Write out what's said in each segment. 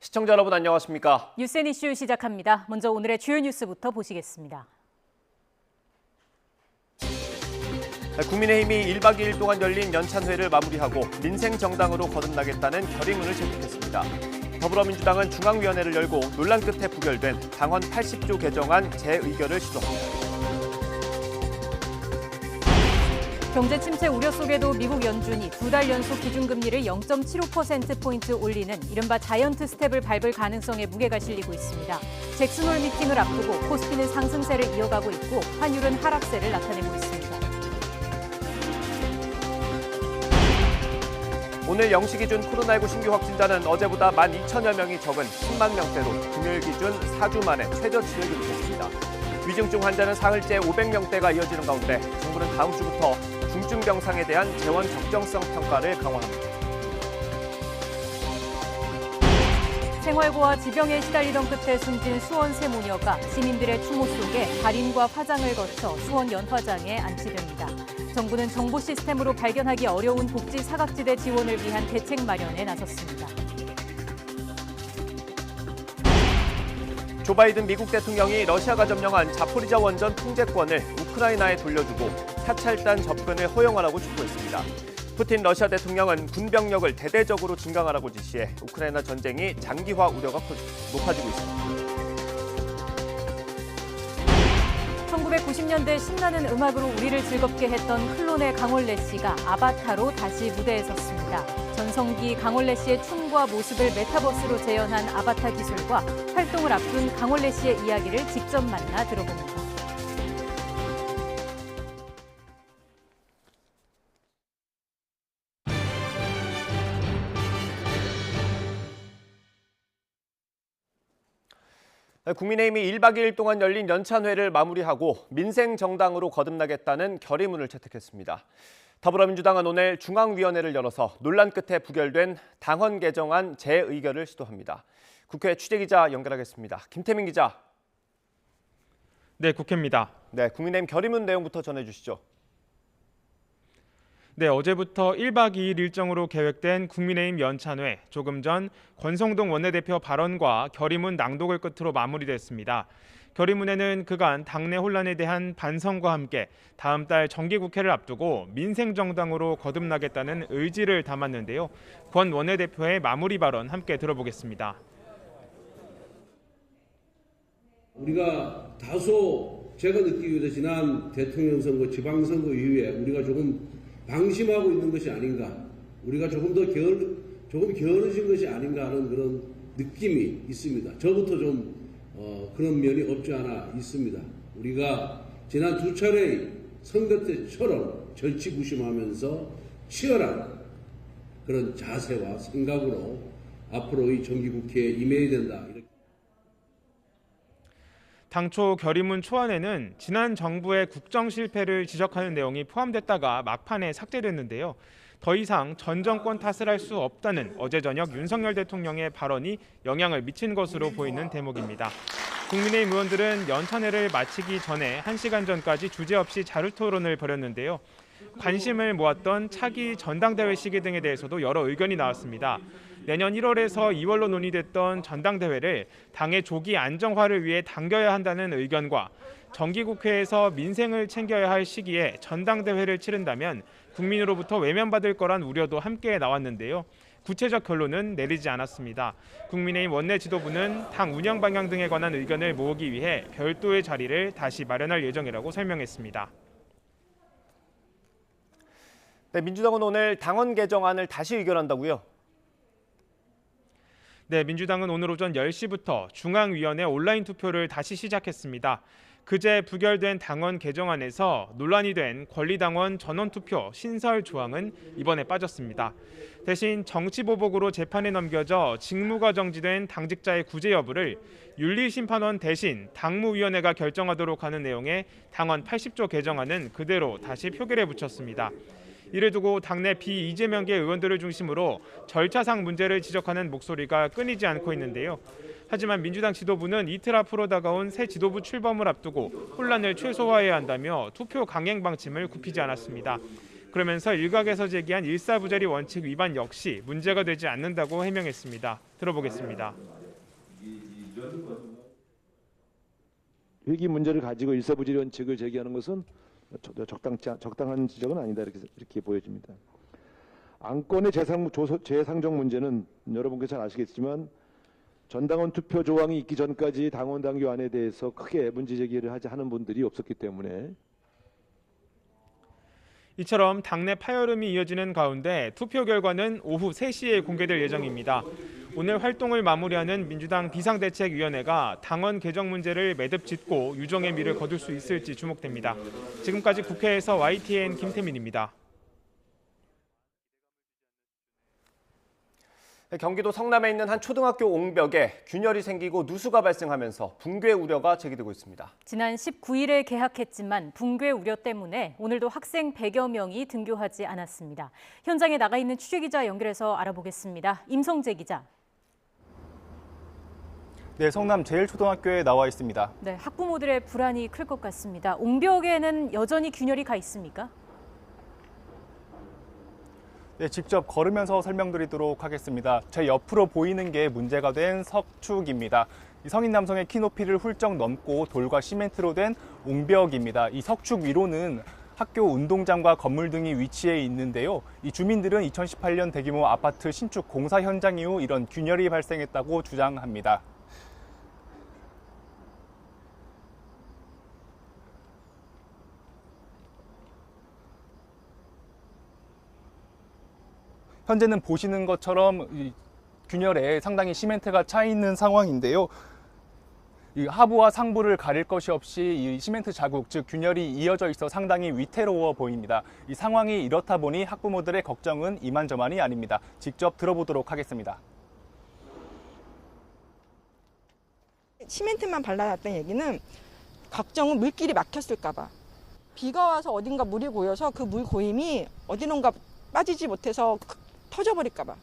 시청자 여러분 안녕하십니까? 뉴스앤 이슈 시작합니다. 먼저 오늘의 주요 뉴스부터 보시겠습니다. 국민의힘이 1박 2일 동안 열린 연찬회를 마무리하고 민생정당으로 거듭나겠다는 결의문을 채택했습니다. 더불어민주당은 중앙위원회를 열고 논란 끝에 부결된 당헌 80조 개정안 재의결을 시도합니다. 경제 침체 우려 속에도 미국 연준이 2달 연속 기준금리를 0.75%포인트 올리는 이른바 자이언트 스텝을 밟을 가능성에 무게가 실리고 있습니다. 잭슨홀 미팅을 앞두고 코스피는 상승세를 이어가고 있고 환율은 하락세를 나타내고 있습니다. 오늘 0시 기준 코로나19 신규 확진자는 어제보다 12,000여 명이 적은 10만 명대로 금요일 기준 4주 만에 최저치를 기록했습니다. 위중증 환자는 사흘째 500명대가 이어지는 가운데 정부는 다음 주부터 중증 병상에 대한 재원 적정성 평가를 강화합니다. 생활고와 지병에 시달리던 끝에 숨진 수원 세 모녀가 시민들의 추모 속에 발인과 화장을 거쳐 수원 연화장에 안치됩니다. 정부는 정보 시스템으로 발견하기 어려운 복지 사각지대 지원을 위한 대책 마련에 나섰습니다. 조 바이든 미국 대통령이 러시아가 점령한 자포리자 원전 통제권을 우크라이나에 돌려주고 사찰단 접근을 허용하라고 촉구했습니다. 푸틴 러시아 대통령은 군병력을 대대적으로 증강하라고 지시해 우크라이나 전쟁이 장기화 우려가 높아지고 있습니다. 1990년대 신나는 음악으로 우리를 즐겁게 했던 클론의 강원래 씨가 아바타로 다시 무대에 섰습니다. 전성기 강원래 씨의 춤과 모습을 메타버스로 재현한 아바타 기술과 활동을 앞둔 강원래 씨의 이야기를 직접 만나 들어봅니다. 국민의힘이 1박 2일 동안 열린 연찬회를 마무리하고 민생정당으로 거듭나겠다는 결의문을 채택했습니다. 더불어민주당은 오늘 중앙위원회를 열어서 논란 끝에 부결된 당헌 개정안 재의결을 시도합니다. 국회 취재기자 연결하겠습니다. 김태민 기자. 네, 국회입니다. 네, 국민의힘 결의문 내용부터 전해주시죠. 네, 어제부터 1박 2일 일정으로 계획된 국민의힘 연찬회, 조금 전 권성동 원내대표 발언과 결의문 낭독을 끝으로 마무리됐습니다. 결의문에는 그간 당내 혼란에 대한 반성과 함께 다음 달 정기국회를 앞두고 민생정당으로 거듭나겠다는 의지를 담았는데요. 권 원내대표의 마무리 발언 함께 들어보겠습니다. 우리가 다소 제가 느끼기에도 지난 대통령 선거, 지방선거 이후에 우리가 조금 방심하고 있는 것이 아닌가, 우리가 조금 게으르신 것이 아닌가 하는 그런 느낌이 있습니다. 저부터 좀 그런 면이 없지 않아 있습니다. 우리가 지난 두 차례의 선거 때처럼 절치부심하면서 치열한 그런 자세와 생각으로 앞으로의 정기국회에 임해야 된다. 당초 결의문 초안에는 지난 정부의 국정 실패를 지적하는 내용이 포함됐다가 막판에 삭제됐는데요. 더 이상 전 정권 탓을 할 수 없다는 어제 저녁 윤석열 대통령의 발언이 영향을 미친 것으로 보이는 대목입니다. 국민의힘 의원들은 연찬회를 마치기 전에 1시간 전까지 주제 없이 자유토론을 벌였는데요. 관심을 모았던 차기 전당대회 시기 등에 대해서도 여러 의견이 나왔습니다. 내년 1월에서 2월로 논의됐던 전당대회를 당의 조기 안정화를 위해 당겨야 한다는 의견과 정기국회에서 민생을 챙겨야 할 시기에 전당대회를 치른다면 국민으로부터 외면받을 거란 우려도 함께 나왔는데요. 구체적 결론은 내리지 않았습니다. 국민의힘 원내 지도부는 당 운영 방향 등에 관한 의견을 모으기 위해 별도의 자리를 다시 마련할 예정이라고 설명했습니다. 네, 민주당은 오늘 당헌 개정안을 다시 의결한다고요? 네, 민주당은 오늘 오전 10시부터 중앙위원회 온라인 투표를 다시 시작했습니다. 그제 부결된 당헌 개정안에서 논란이 된 권리당원 전원투표 신설 조항은 이번에 빠졌습니다. 대신 정치보복으로 재판에 넘겨져 직무가 정지된 당직자의 구제 여부를 윤리심판원 대신 당무위원회가 결정하도록 하는 내용의 당헌 80조 개정안은 그대로 다시 표결에 붙였습니다. 이를 두고 당내 비이재명계 의원들을 중심으로 절차상 문제를 지적하는 목소리가 끊이지 않고 있는데요. 하지만 민주당 지도부는 이틀 앞으로 다가온 새 지도부 출범을 앞두고 혼란을 최소화해야 한다며 투표 강행 방침을 굽히지 않았습니다. 그러면서 일각에서 제기한 일사부재리 원칙 위반 역시 문제가 되지 않는다고 해명했습니다. 들어보겠습니다. 회기 문제를 가지고 일사부재리 원칙을 제기하는 것은 적당한 지적은 아니다 이렇게 보여집니다. 안건의 재상정 문제는 여러분께서 잘 아시겠지만 전당원 투표 조항이 있기 전까지 당원 당규안에 대해서 크게 문제 제기를 하는 분들이 없었기 때문에 이처럼 당내 파열음이 이어지는 가운데 투표 결과는 오후 3시에 공개될 예정입니다. 오늘 활동을 마무리하는 민주당 비상대책위원회가 당원 개정 문제를 매듭 짓고 유정의 미를 거둘 수 있을지 주목됩니다. 지금까지 국회에서 YTN 김태민입니다. 경기도 성남에 있는 한 초등학교 옹벽에 균열이 생기고 누수가 발생하면서 붕괴 우려가 제기되고 있습니다. 지난 19일에 개학했지만 붕괴 우려 때문에 오늘도 학생 100여 명이 등교하지 않았습니다. 현장에 나가 있는 취재기자 연결해서 알아보겠습니다. 임성재 기자. 네, 성남 제일초등학교에 나와 있습니다. 네, 학부모들의 불안이 클 것 같습니다. 옹벽에는 여전히 균열이 가 있습니까? 네, 직접 걸으면서 설명드리도록 하겠습니다. 제 옆으로 보이는 게 문제가 된 석축입니다. 이 성인 남성의 키 높이를 훌쩍 넘고 돌과 시멘트로 된 옹벽입니다. 이 석축 위로는 학교 운동장과 건물 등이 위치해 있는데요. 이 주민들은 2018년 대규모 아파트 신축 공사 현장 이후 이런 균열이 발생했다고 주장합니다. 현재는 보시는 것처럼 이 균열에 상당히 시멘트가 차 있는 상황인데요. 이 하부와 상부를 가릴 것이 없이 이 시멘트 자국, 즉 균열이 이어져 있어 상당히 위태로워 보입니다. 이 상황이 이렇다 보니 학부모들의 걱정은 이만저만이 아닙니다. 직접 들어보도록 하겠습니다. 시멘트만 발라놨다는 얘기는 걱정은 물길이 막혔을까 봐. 비가 와서 어딘가 물이 고여서 그 물 고임이 어디론가 빠지지 못해서 터져버릴까 봐.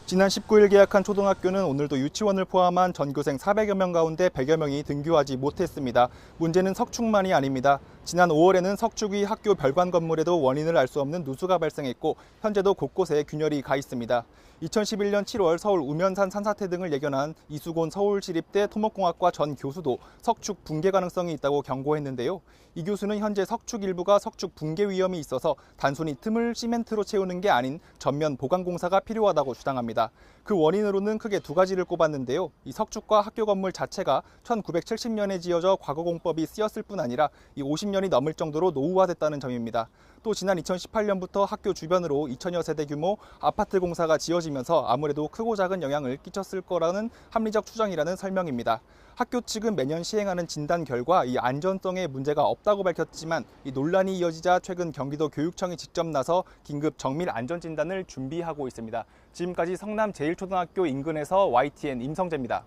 지난 19일 개학한 초등학교는 오늘도 유치원을 포함한 전교생 400여 명 가운데 100여 명이 등교하지 못했습니다. 문제는 석축만이 아닙니다. 지난 5월에는 석축 위 학교 별관 건물에도 원인을 알 수 없는 누수가 발생했고 현재도 곳곳에 균열이 가 있습니다. 2011년 7월 서울 우면산 산사태 등을 예견한 이수곤 서울시립대 토목공학과 전 교수도 석축 붕괴 가능성이 있다고 경고했는데요. 이 교수는 현재 석축 일부가 석축 붕괴 위험이 있어서 단순히 틈을 시멘트로 채우는 게 아닌 전면 보강 공사가 필요하다고 주장합니다. 그 원인으로는 크게 두 가지를 꼽았는데요. 이 석축과 학교 건물 자체가 1970년에 지어져 과거공법이 쓰였을 뿐 아니라 이 50년이 넘을 정도로 노후화됐다는 점입니다. 또 지난 2018년부터 학교 주변으로 2000여 세대 규모 아파트 공사가 지어지면서 아무래도 크고 작은 영향을 끼쳤을 거라는 합리적 추정이라는 설명입니다. 학교 측은 매년 시행하는 진단 결과 이 안전성에 문제가 없다고 밝혔지만 이 논란이 이어지자 최근 경기도 교육청이 직접 나서 긴급 정밀 안전 진단을 준비하고 있습니다. 지금까지 성남 제일초등학교 인근에서 YTN 임성재입니다.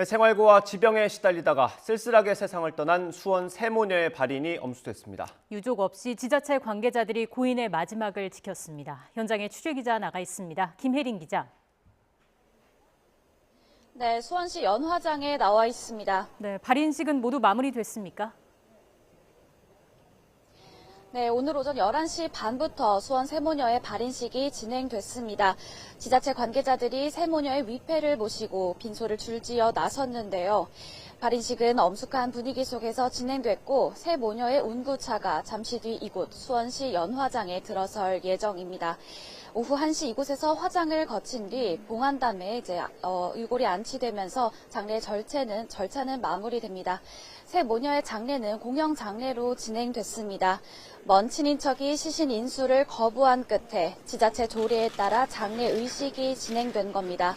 생활고와 지병에 시달리다가 쓸쓸하게 세상을 떠난 수원 세 모녀의 발인이 엄수됐습니다. 유족 없이 지자체 관계자들이 고인의 마지막을 지켰습니다. 현장에 취재기자 나가 있습니다. 김혜린 기자. 네, 수원시 연화장에 나와 있습니다. 네, 발인식은 모두 마무리됐습니까? 네, 오늘 오전 11시 반부터 수원 세모녀의 발인식이 진행됐습니다. 지자체 관계자들이 세모녀의 위패를 모시고 빈소를 줄지어 나섰는데요. 발인식은 엄숙한 분위기 속에서 진행됐고 세모녀의 운구차가 잠시 뒤 이곳 수원시 연화장에 들어설 예정입니다. 오후 1시 이곳에서 화장을 거친 뒤 봉안담에 의골이 안치되면서 장례 절차는 마무리됩니다. 세 모녀의 장례는 공영 장례로 진행됐습니다. 먼 친인척이 시신 인수를 거부한 끝에 지자체 조례에 따라 장례 의식이 진행된 겁니다.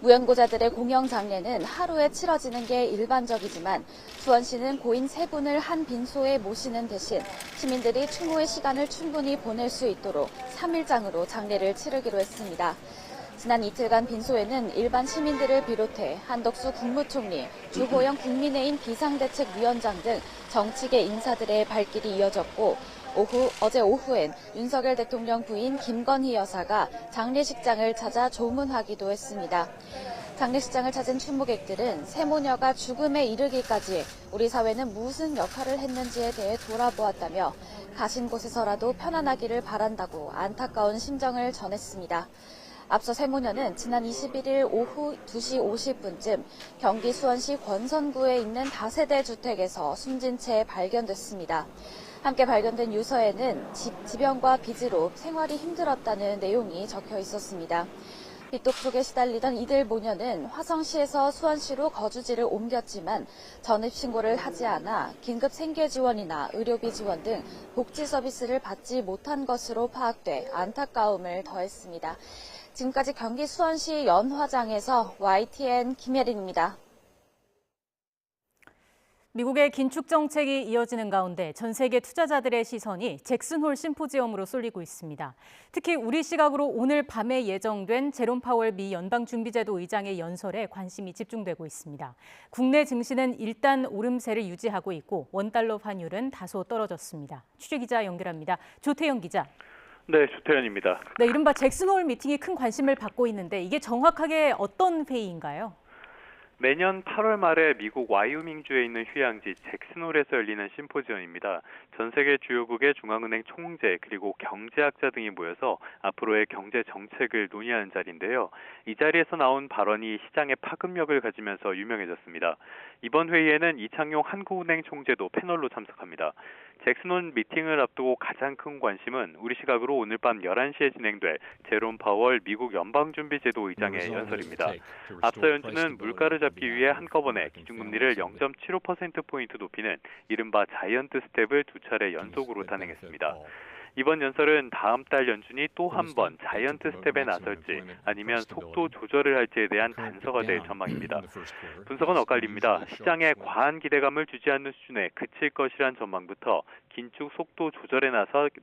무연고자들의 공영 장례는 하루에 치러지는 게 일반적이지만 수원시는 고인 세 분을 한 빈소에 모시는 대신 시민들이 추모의 시간을 충분히 보낼 수 있도록 3일장으로 장례를 치르기로 했습니다. 지난 이틀간 빈소에는 일반 시민들을 비롯해 한덕수 국무총리, 주호영 국민의힘 비상대책위원장 등 정치계 인사들의 발길이 이어졌고 어제 오후엔 윤석열 대통령 부인 김건희 여사가 장례식장을 찾아 조문하기도 했습니다. 장례식장을 찾은 추모객들은 세모녀가 죽음에 이르기까지 우리 사회는 무슨 역할을 했는지에 대해 돌아보았다며 가신 곳에서라도 편안하기를 바란다고 안타까운 심정을 전했습니다. 앞서 세모녀는 지난 21일 오후 2시 50분쯤 경기 수원시 권선구에 있는 다세대 주택에서 숨진 채 발견됐습니다. 함께 발견된 유서에는 지병과 빚으로 생활이 힘들었다는 내용이 적혀 있었습니다. 빚독 속에 시달리던 이들 모녀는 화성시에서 수원시로 거주지를 옮겼지만 전입신고를 하지 않아 긴급 생계지원이나 의료비 지원 등 복지 서비스를 받지 못한 것으로 파악돼 안타까움을 더했습니다. 지금까지 경기 수원시 연화장에서 YTN 김예린입니다. 미국의 긴축 정책이 이어지는 가운데 전 세계 투자자들의 시선이 잭슨홀 심포지엄으로 쏠리고 있습니다. 특히 우리 시각으로 오늘 밤에 예정된 제롬 파월 미 연방준비제도 의장의 연설에 관심이 집중되고 있습니다. 국내 증시는 일단 오름세를 유지하고 있고 원달러 환율은 다소 떨어졌습니다. 취재기자 연결합니다. 조태영 기자. 네, 조태현입니다. 네, 이른바 잭슨홀 미팅이 큰 관심을 받고 있는데 이게 정확하게 어떤 회의인가요? 매년 8월 말에 미국 와이오밍주에 있는 휴양지 잭슨홀에서 열리는 심포지엄입니다. 전 세계 주요국의 중앙은행 총재 그리고 경제학자 등이 모여서 앞으로의 경제 정책을 논의하는 자리인데요. 이 자리에서 나온 발언이 시장에 파급력을 가지면서 유명해졌습니다. 이번 회의에는 이창용 한국은행 총재도 패널로 참석합니다. 잭슨홀 미팅을 앞두고 가장 큰 관심은 우리 시각으로 오늘 밤 11시에 진행될 제롬 파월 미국 연방준비제도 의장의 연설입니다. 앞서 연준은 물가를 잡기 위해 한꺼번에 기준금리를 0.75%포인트 높이는 이른바 자이언트 스텝을 두 차례 연속으로 단행했습니다. 이번 연설은 다음 달 연준이 또 한 번 자이언트 스텝에 나설지 아니면 속도 조절을 할지에 대한 단서가 될 전망입니다. 분석은 엇갈립니다. 시장에 과한 기대감을 주지 않는 수준에 그칠 것이란 전망부터 긴축 속도 조절에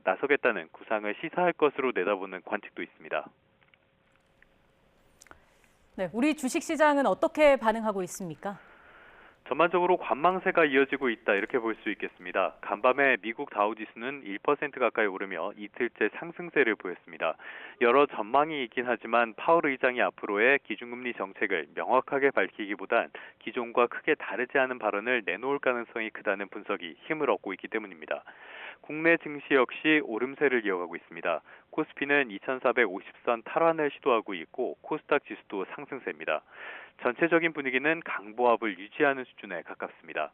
나서겠다는 구상을 시사할 것으로 내다보는 관측도 있습니다. 네, 우리 주식시장은 어떻게 반응하고 있습니까? 전반적으로 관망세가 이어지고 있다 이렇게 볼 수 있겠습니다. 간밤에 미국 다우지수는 1% 가까이 오르며 이틀째 상승세를 보였습니다. 여러 전망이 있긴 하지만 파월 의장이 앞으로의 기준금리 정책을 명확하게 밝히기보단 기존과 크게 다르지 않은 발언을 내놓을 가능성이 크다는 분석이 힘을 얻고 있기 때문입니다. 국내 증시 역시 오름세를 이어가고 있습니다. 코스피는 2450선 탈환을 시도하고 있고 코스닥 지수도 상승세입니다. 전체적인 분위기는 강보합을 유지하는 수준에 가깝습니다.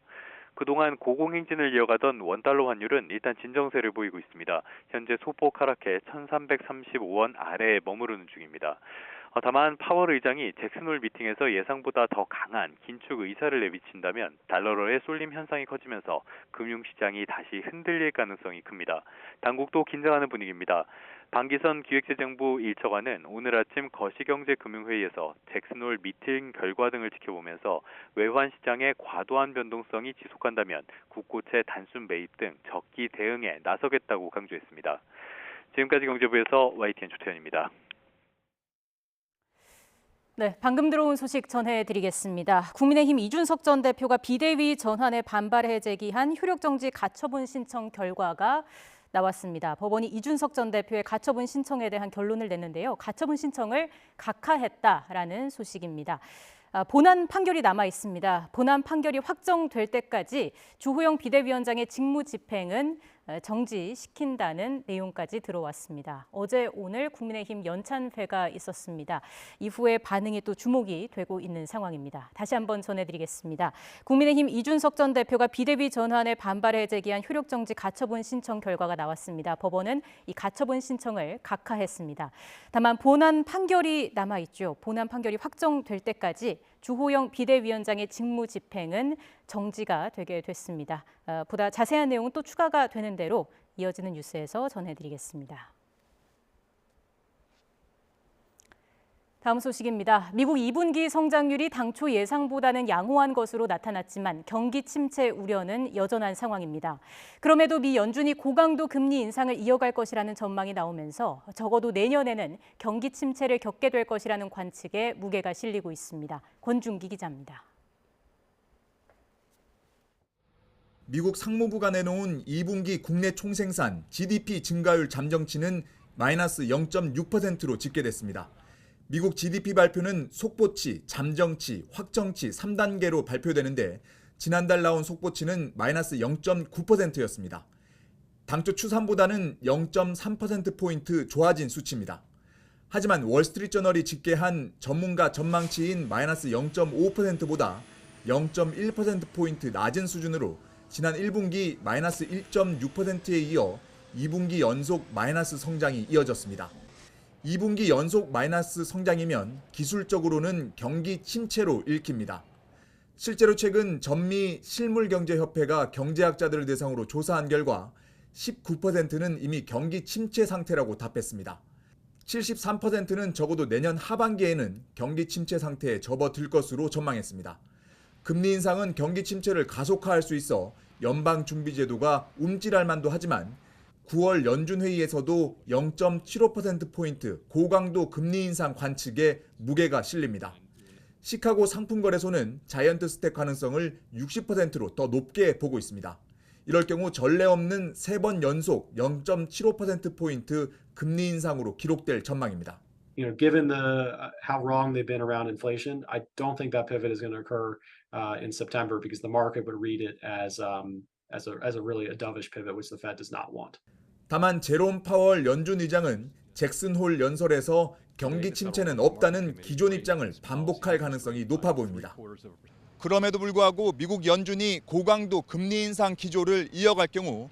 그동안 고공행진을 이어가던 원달러 환율은 일단 진정세를 보이고 있습니다. 현재 소폭 하락해 1335원 아래에 머무르는 중입니다. 다만 파월 의장이 잭슨홀 미팅에서 예상보다 더 강한 긴축 의사를 내비친다면 달러로의 쏠림 현상이 커지면서 금융시장이 다시 흔들릴 가능성이 큽니다. 당국도 긴장하는 분위기입니다. 방기선 기획재정부 일처관은 오늘 아침 거시경제금융회의에서 잭슨홀 미팅 결과 등을 지켜보면서 외환 시장의 과도한 변동성이 지속한다면 국고채 단순 매입 등 적기 대응에 나서겠다고 강조했습니다. 지금까지 경제부에서 YTN 조태현입니다. 네, 방금 들어온 소식 전해드리겠습니다. 국민의힘 이준석 전 대표가 비대위 전환에 반발해 제기한 효력정지 가처분 신청 결과가 나왔습니다. 법원이 이준석 전 대표의 가처분 신청에 대한 결론을 냈는데요. 가처분 신청을 각하했다라는 소식입니다. 본안 판결이 남아 있습니다. 본안 판결이 확정될 때까지 주호영 비대위원장의 직무 집행은 정지시킨다는 내용까지 들어왔습니다. 어제 오늘 국민의힘 연찬회가 있었습니다. 이후에 반응이 또 주목이 되고 있는 상황입니다. 다시 한번 전해드리겠습니다. 국민의힘 이준석 전 대표가 비대위 전환에 반발해 제기한 효력정지 가처분 신청 결과가 나왔습니다. 법원은 이 가처분 신청을 각하했습니다. 다만 본안 판결이 남아있죠. 본안 판결이 확정될 때까지 주호영 비대위원장의 직무 집행은 정지가 되게 됐습니다. 보다 자세한 내용은 또 추가가 되는 대로 이어지는 뉴스에서 전해드리겠습니다. 다음 소식입니다. 미국 2분기 성장률이 당초 예상보다는 양호한 것으로 나타났지만 경기 침체 우려는 여전한 상황입니다. 그럼에도 미 연준이 고강도 금리 인상을 이어갈 것이라는 전망이 나오면서 적어도 내년에는 경기 침체를 겪게 될 것이라는 관측에 무게가 실리고 있습니다. 권준기 기자입니다. 미국 상무부가 내놓은 2분기 국내 총생산 GDP 증가율 잠정치는 마이너스 0.6%로 집계됐습니다. 미국 GDP 발표는 속보치, 잠정치, 확정치 3단계로 발표되는데 지난달 나온 속보치는 마이너스 0.9%였습니다. 당초 추산보다는 0.3%포인트 좋아진 수치입니다. 하지만 월스트리트저널이 집계한 전문가 전망치인 마이너스 0.5%보다 0.1%포인트 낮은 수준으로 지난 1분기 마이너스 1.6%에 이어 2분기 연속 마이너스 성장이 이어졌습니다. 2분기 연속 마이너스 성장이면 기술적으로는 경기 침체로 읽힙니다. 실제로 최근 전미 실물경제협회가 경제학자들을 대상으로 조사한 결과 19%는 이미 경기 침체 상태라고 답했습니다. 73%는 적어도 내년 하반기에는 경기 침체 상태에 접어들 것으로 전망했습니다. 금리 인상은 경기 침체를 가속화할 수 있어 연방준비제도가 움찔할 만도 하지만 9월 연준회의에서도 0.75%포인트 고강도 금리 인상 관측에 무게가 실립니다. 시카고 상품거래소는 자이언트 스택 가능성을 60%로 더 높게 보고 있습니다. 이럴 경우 전례 없는 3번 연속 0.75%포인트 금리 인상으로 기록될 전망입니다. Given how wrong they've been around inflation, I don't think that pivot is going to occur in September because the market would read it as a really a dovish pivot, which the Fed does not want. 다만 제롬 파월 연준 의장은 잭슨 홀 연설에서 경기 침체는 없다는 기존 입장을 반복할 가능성이 높아 보입니다. 그럼에도 불구하고 미국 연준이 고강도 금리 인상 기조를 이어갈 경우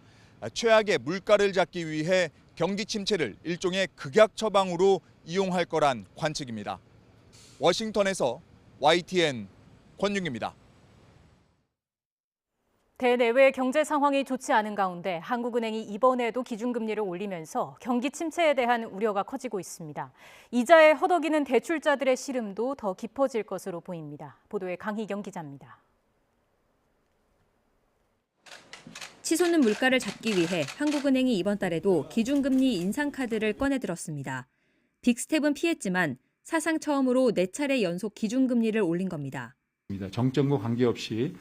최악의 물가를 잡기 위해 경기 침체를 일종의 극약 처방으로 이용할 거란 관측입니다. 워싱턴에서 YTN 권윤기입니다. 대내외 경제 상황이 좋지 않은 가운데 한국은행이 이번에도 기준금리를 올리면서 경기 침체에 대한 우려가 커지고 있습니다. 이자에 허덕이는 대출자들의 시름도 더 깊어질 것으로 보입니다. 보도에 강희경 기자입니다. 치솟는 물가를 잡기 위해 한국은행이 이번 달에도 기준금리 인상 카드를 꺼내들었습니다. 빅스텝은 피했지만 사상 처음으로 4차례 연속 기준금리를 올린 겁니다. 정점과 관계없이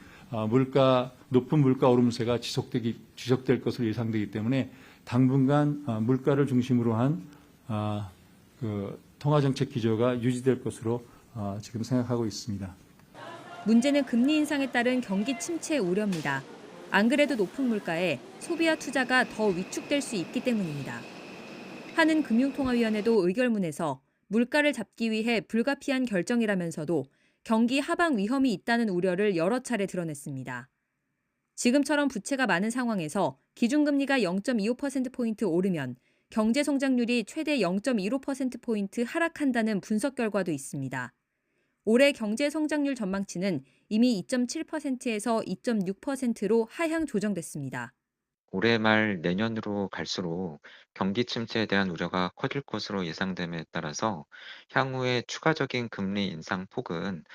높은 물가 오름세가 지속될 것으로 예상되기 때문에 당분간 물가를 중심으로 한 통화정책 기조가 유지될 것으로 지금 생각하고 있습니다. 문제는 금리 인상에 따른 경기 침체 우려입니다. 안 그래도 높은 물가에 소비와 투자가 더 위축될 수 있기 때문입니다. 한은금융통화위원회도 의결문에서 물가를 잡기 위해 불가피한 결정이라면서도 경기 하방 위험이 있다는 우려를 여러 차례 드러냈습니다. 지금처럼 부채가 많은 상황에서 기준금리가 0.25%포인트 오르면 경제 성장률이 최대 0.15%포인트 하락한다는 분석 결과도 있습니다. 올해 경제 성장률 전망치는 이미 2.7%에서 2.6%로 하향 조정됐습니다. 올해 말 내년으로 갈수록 경기 침체에 대한 우려가 커질 것으로 예상됨에 따라서 향후에 추가적인 금리 인상 폭은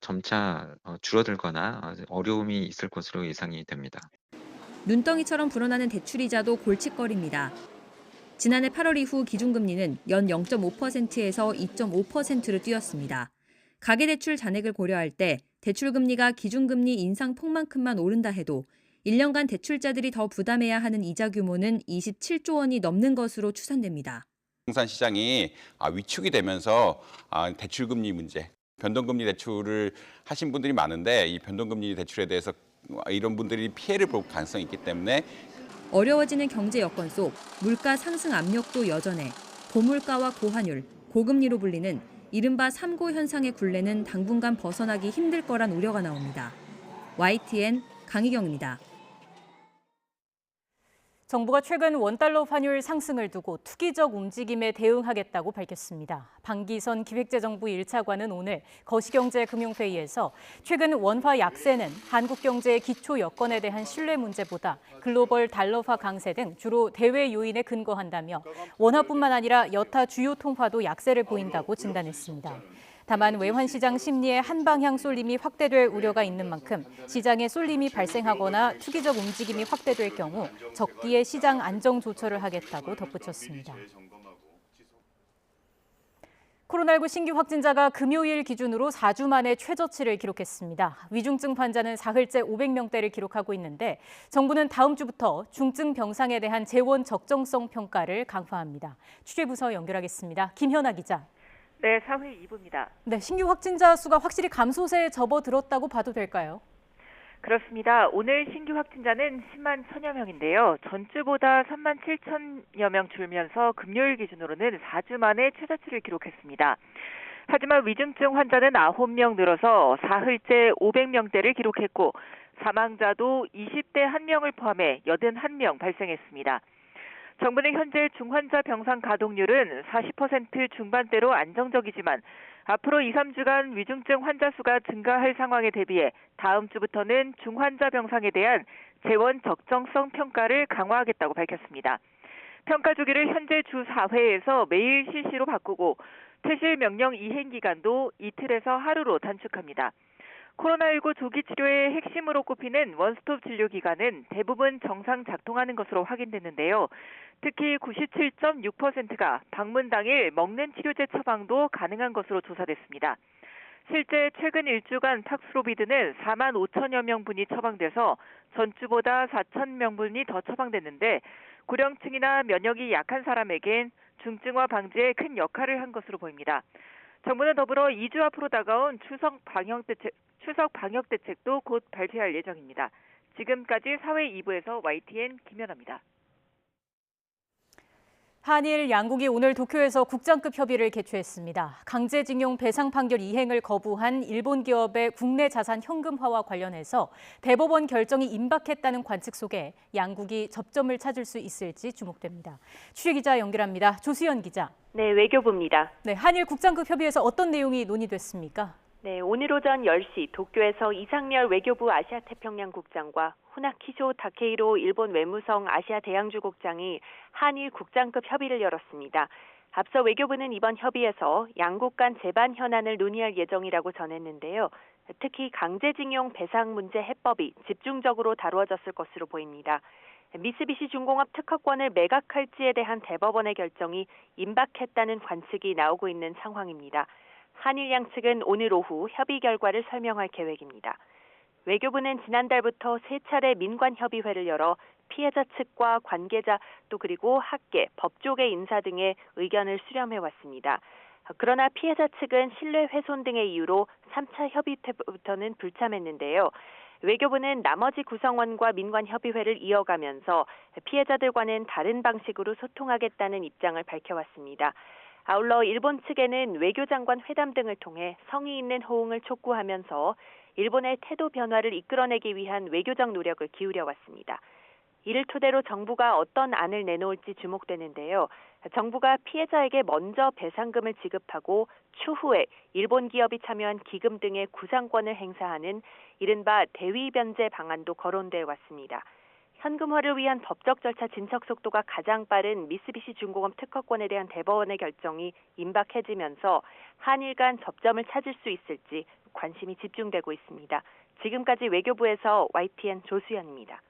점차 줄어들거나 어려움이 있을 것으로 예상이 됩니다. 눈덩이처럼 불어나는 대출이자도 골칫거리입니다. 지난해 8월 이후 기준금리는 연 0.5%에서 2.5%로 뛰었습니다. 가계대출 잔액을 고려할 때 대출금리가 기준금리 인상 폭만큼만 오른다 해도 1년간 대출자들이 더 부담해야 하는 이자 규모는 27조 원이 넘는 것으로 추산됩니다. 부동산 시장이 위축이 되면서 대출금리 문제, 변동금리 대출을 하신 분들이 많은데 이 변동금리 대출에 대해서 이런 분들이 피해를 볼 가능성이 있기 때문에 어려워지는 경제 여건 속 물가 상승 압력도 여전해 고물가와 고환율, 고금리로 불리는 이른바 3고 현상의 굴레는 당분간 벗어나기 힘들 거란 우려가 나옵니다. YTN 강희경입니다. 정부가 최근 원달러 환율 상승을 두고 투기적 움직임에 대응하겠다고 밝혔습니다. 방기선 기획재정부 1차관은 오늘 거시경제금융회의에서 최근 원화 약세는 한국 경제의 기초 여건에 대한 신뢰 문제보다 글로벌 달러화 강세 등 주로 대외 요인에 근거한다며 원화뿐만 아니라 여타 주요 통화도 약세를 보인다고 진단했습니다. 다만 외환시장 심리에 한 방향 쏠림이 확대될 우려가 있는 만큼 시장에 쏠림이 발생하거나 투기적 움직임이 확대될 경우 적기에 시장 안정 조처를 하겠다고 덧붙였습니다. 코로나19 신규 확진자가 금요일 기준으로 4주 만에 최저치를 기록했습니다. 위중증 환자는 사흘째 500명대를 기록하고 있는데 정부는 다음 주부터 중증 병상에 대한 재원 적정성 평가를 강화합니다. 취재부서 연결하겠습니다. 김현아 기자. 네, 사회 2부입니다. 네, 신규 확진자 수가 확실히 감소세에 접어들었다고 봐도 될까요? 그렇습니다. 오늘 신규 확진자는 10만 1천여 명인데요. 전주보다 3만 7천여 명 줄면서 금요일 기준으로는 4주 만에 최저치를 기록했습니다. 하지만 위중증 환자는 9명 늘어서 사흘째 500명대를 기록했고 사망자도 20대 1명을 포함해 81명 발생했습니다. 정부는 현재 중환자 병상 가동률은 40% 중반대로 안정적이지만 앞으로 2, 3주간 위중증 환자 수가 증가할 상황에 대비해 다음 주부터는 중환자 병상에 대한 재원 적정성 평가를 강화하겠다고 밝혔습니다. 평가 주기를 현재 주 4회에서 매일 실시로 바꾸고 퇴실 명령 이행 기간도 이틀에서 하루로 단축합니다. 코로나19 조기 치료의 핵심으로 꼽히는 원스톱 진료 기간은 대부분 정상 작동하는 것으로 확인됐는데요. 특히 97.6%가 방문 당일 먹는 치료제 처방도 가능한 것으로 조사됐습니다. 실제 최근 1주간 팍스로비드는 4만 5천여 명분이 처방돼서 전주보다 4천 명분이 더 처방됐는데 고령층이나 면역이 약한 사람에겐 중증화 방지에 큰 역할을 한 것으로 보입니다. 정부는 더불어 2주 앞으로 다가온 추석 방역 대책도 곧 발표할 예정입니다. 지금까지 사회 2부에서 YTN 김연아입니다. 한일 양국이 오늘 도쿄에서 국장급 협의를 개최했습니다. 강제징용 배상 판결 이행을 거부한 일본 기업의 국내 자산 현금화와 관련해서 대법원 결정이 임박했다는 관측 속에 양국이 접점을 찾을 수 있을지 주목됩니다. 취재기자 연결합니다. 조수연 기자. 네, 외교부입니다. 네, 한일 국장급 협의에서 어떤 내용이 논의됐습니까? 네, 오늘 오전 10시 도쿄에서 이상렬 외교부 아시아태평양 국장과 후나키쇼 다케이로 일본 외무성 아시아 대양주 국장이 한일 국장급 협의를 열었습니다. 앞서 외교부는 이번 협의에서 양국 간 재반 현안을 논의할 예정이라고 전했는데요. 특히 강제징용 배상 문제 해법이 집중적으로 다루어졌을 것으로 보입니다. 미쓰비시 중공업 특허권을 매각할지에 대한 대법원의 결정이 임박했다는 관측이 나오고 있는 상황입니다. 한일 양측은 오늘 오후 협의 결과를 설명할 계획입니다. 외교부는 지난달부터 3차례 민관협의회를 열어 피해자 측과 관계자 또 그리고 학계, 법조계 인사 등의 의견을 수렴해왔습니다. 그러나 피해자 측은 신뢰 훼손 등의 이유로 3차 협의 때부터는 불참했는데요. 외교부는 나머지 구성원과 민관협의회를 이어가면서 피해자들과는 다른 방식으로 소통하겠다는 입장을 밝혀왔습니다. 아울러 일본 측에는 외교장관 회담 등을 통해 성의 있는 호응을 촉구하면서 일본의 태도 변화를 이끌어내기 위한 외교적 노력을 기울여 왔습니다. 이를 토대로 정부가 어떤 안을 내놓을지 주목되는데요. 정부가 피해자에게 먼저 배상금을 지급하고 추후에 일본 기업이 참여한 기금 등의 구상권을 행사하는 이른바 대위 변제 방안도 거론돼 왔습니다. 현금화를 위한 법적 절차 진척 속도가 가장 빠른 미쓰비시 중공업 특허권에 대한 대법원의 결정이 임박해지면서 한일 간 접점을 찾을 수 있을지 관심이 집중되고 있습니다. 지금까지 외교부에서 YTN 조수연입니다.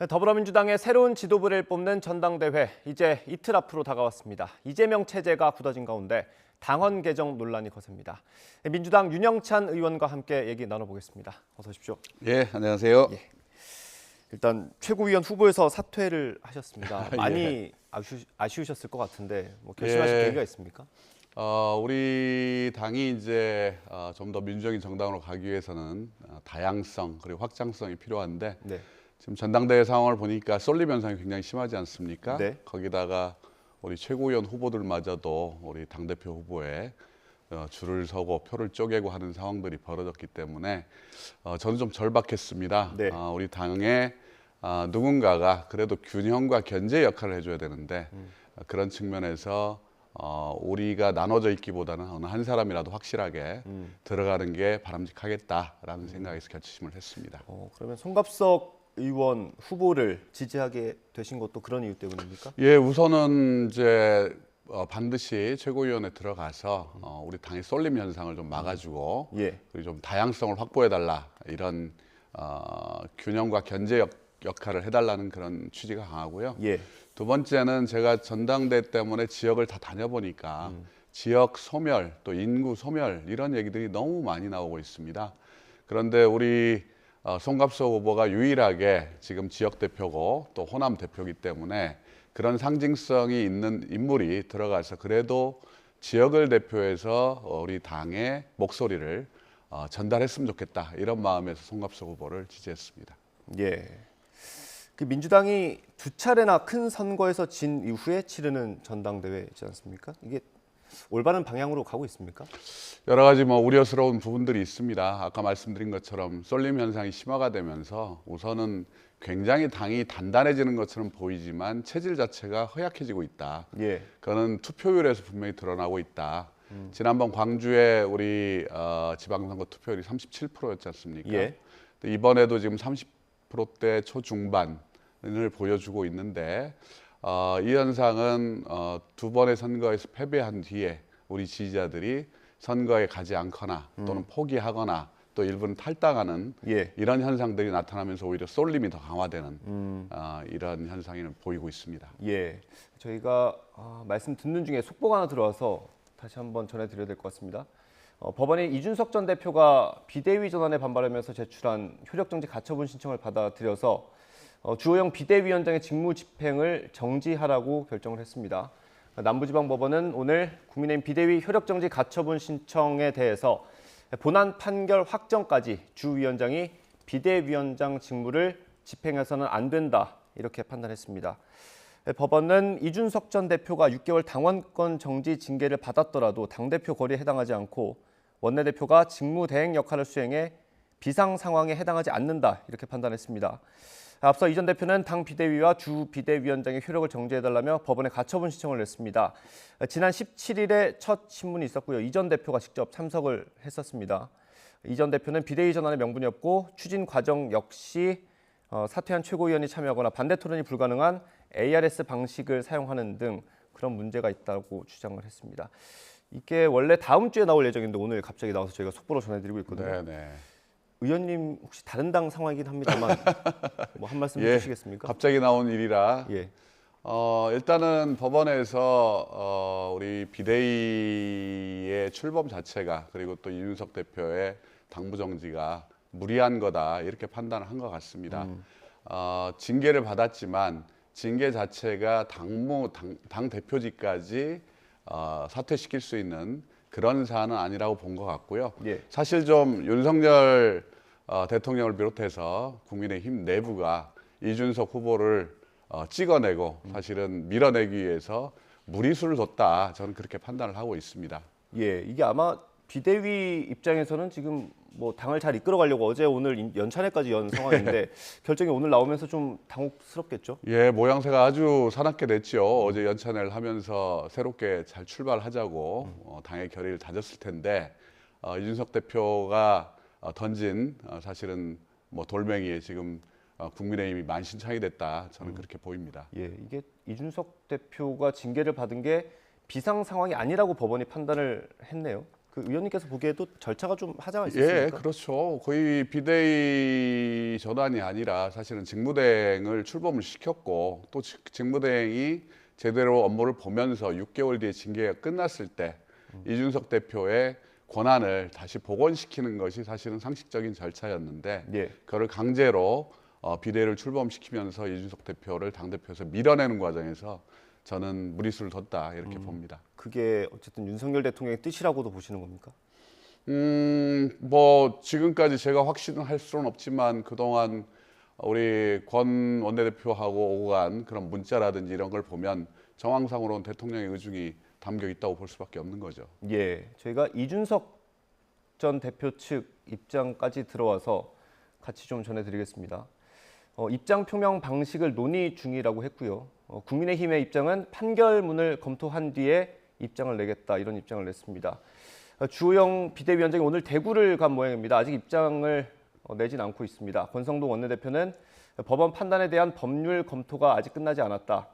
더불어민주당의 새로운 지도부를 뽑는 전당대회 이제 이틀 앞으로 다가왔습니다. 이재명 체제가 굳어진 가운데 당헌 개정 논란이 거셉니다. 민주당 윤영찬 의원과 함께 얘기 나눠보겠습니다. 어서 오십시오. 예, 안녕하세요. 예. 일단 최고위원 후보에서 사퇴를 하셨습니다. 많이 예. 아쉬우셨을 것 같은데 뭐 결심하신 예. 계기가 있습니까? 우리 당이 이제 좀 더 민주적인 정당으로 가기 위해서는 다양성 그리고 확장성이 필요한데 네. 지금 전당대회 상황을 보니까 쏠림 현상이 굉장히 심하지 않습니까? 네. 거기다가 우리 최고위원 후보들마저도 우리 당대표 후보에 줄을 서고 표를 쪼개고 하는 상황들이 벌어졌기 때문에 저는 좀 절박했습니다. 네. 우리 당에 누군가가 그래도 균형과 견제 역할을 해줘야 되는데 그런 측면에서 우리가 나눠져 있기보다는 어느 한 사람이라도 확실하게 들어가는 게 바람직하겠다라는 생각에서 결심을 했습니다. 그러면 송갑석 의원 후보를 지지하게 되신 것도 그런 이유 때문입니까? 예, 우선은 이제 반드시 최고위원회 들어가서 우리 당의 쏠림 현상을 좀 막아주고 예. 그리고 좀 다양성을 확보해달라 이런 균형과 견제 역할을 해달라는 그런 취지가 강하고요. 예. 두 번째는 제가 전당대 때문에 지역을 다 다녀보니까 지역 소멸 또 인구 소멸 이런 얘기들이 너무 많이 나오고 있습니다. 그런데 우리 송갑석 후보가 유일하게 지금 지역 대표고 또 호남 대표이기 때문에 그런 상징성이 있는 인물이 들어가서 그래도 지역을 대표해서 우리 당의 목소리를 전달했으면 좋겠다 이런 마음에서 송갑석 후보를 지지했습니다. 예. 그 민주당이 두 차례나 큰 선거에서 진 이후에 치르는 전당대회이지 않습니까? 이게 올바른 방향으로 가고 있습니까? 여러 가지 우려스러운 부분들이 있습니다. 아까 말씀드린 것처럼 쏠림 현상이 심화가 되면서 우선은 굉장히 당이 단단해지는 것처럼 보이지만 체질 자체가 허약해지고 있다. 예. 그거는 투표율에서 분명히 드러나고 있다. 지난번 광주에 우리 지방선거 투표율이 37%였지 않습니까? 예. 이번에도 지금 30%대 초중반을 보여주고 있는데 이 현상은 두 번의 선거에서 패배한 뒤에 우리 지지자들이 선거에 가지 않거나 또는 포기하거나 또 일부는 탈당하는 예. 이런 현상들이 나타나면서 오히려 쏠림이 더 강화되는 이런 현상이 보이고 있습니다. 예, 저희가 말씀 듣는 중에 속보가 하나 들어와서 다시 한번 전해드려야 될 것 같습니다. 법원이 이준석 전 대표가 비대위 전환에 반발하면서 제출한 효력정지 가처분 신청을 받아들여서 주호영 비대위원장의 직무 집행을 정지하라고 결정을 했습니다. 남부지방법원은 오늘 국민의힘 비대위 효력정지 가처분 신청에 대해서 본안 판결 확정까지 주 위원장이 비대위원장 직무를 집행해서는 안 된다 이렇게 판단했습니다. 법원은 이준석 전 대표가 6개월 당원권 정지 징계를 받았더라도 당대표 거리에 해당하지 않고 원내대표가 직무 대행 역할을 수행해 비상 상황에 해당하지 않는다 이렇게 판단했습니다. 앞서 이 전 대표는 당 비대위와 주 비대위원장의 효력을 정지해달라며 법원에 가처분 신청을 냈습니다. 지난 17일에 첫 신문이 있었고요. 이 전 대표가 직접 참석을 했었습니다. 이 전 대표는 비대위 전환의 명분이 없고 추진 과정 역시 사퇴한 최고위원이 참여하거나 반대 토론이 불가능한 ARS 방식을 사용하는 등 그런 문제가 있다고 주장을 했습니다. 이게 원래 다음 주에 나올 예정인데 오늘 갑자기 나와서 저희가 속보로 전해드리고 있거든요. 네. 의원님 혹시 다른 당 상황이긴 합니다만 한 말씀 예, 해주시겠습니까? 갑자기 나온 일이라 예. 일단은 법원에서 우리 비대위의 출범 자체가 그리고 또 이준석 대표의 당부 정지가 무리한 거다 이렇게 판단을 한 것 같습니다. 징계를 받았지만 징계 자체가 당 대표직까지 사퇴시킬 수 있는 그런 사안은 아니라고 본 것 같고요. 예. 사실 좀 윤석열 대통령을 비롯해서 국민의힘 내부가 이준석 후보를 찍어내고 사실은 밀어내기 위해서 무리수를 뒀다. 저는 그렇게 판단을 하고 있습니다. 예, 이게 아마 비대위 입장에서는 지금 당을 잘 이끌어가려고 어제 오늘 연찬회까지 연 상황인데 결정이 오늘 나오면서 좀 당혹스럽겠죠? 예, 모양새가 아주 사납게 됐죠. 어제 연찬회를 하면서 새롭게 잘 출발하자고 당의 결의를 다졌을 텐데 이준석 대표가 던진 사실은 돌멩이에 지금 국민의힘이 만신창이 됐다. 저는 그렇게 보입니다. 예, 이게 이준석 대표가 징계를 받은 게 비상 상황이 아니라고 법원이 판단을 했네요. 그 의원님께서 보기에도 절차가 좀 하자가 있었습니까? 예, 그렇죠. 거의 비대위 전환이 아니라 사실은 직무대행을 출범을 시켰고 또 직무대행이 제대로 업무를 보면서 6개월 뒤에 징계가 끝났을 때 이준석 대표의 권한을 다시 복원시키는 것이 사실은 상식적인 절차였는데 예. 그걸 강제로 비대위를 출범시키면서 이준석 대표를 당대표에서 밀어내는 과정에서 저는 무리수를 뒀다 이렇게 봅니다. 그게 어쨌든 윤석열 대통령의 뜻이라고도 보시는 겁니까? 지금까지 제가 확신을 할 수는 없지만 그동안 우리 권 원내대표하고 오고 간 그런 문자라든지 이런 걸 보면 정황상으로는 대통령의 의중이 담겨 있다고 볼 수밖에 없는 거죠. 예, 저희가 이준석 전 대표 측 입장까지 들어와서 같이 좀 전해드리겠습니다. 입장 표명 방식을 논의 중이라고 했고요. 국민의힘의 입장은 판결문을 검토한 뒤에 입장을 내겠다 이런 입장을 냈습니다. 주호영 비대위원장이 오늘 대구를 간 모양입니다. 아직 입장을 내진 않고 있습니다. 권성동 원내대표는 법원 판단에 대한 법률 검토가 아직 끝나지 않았다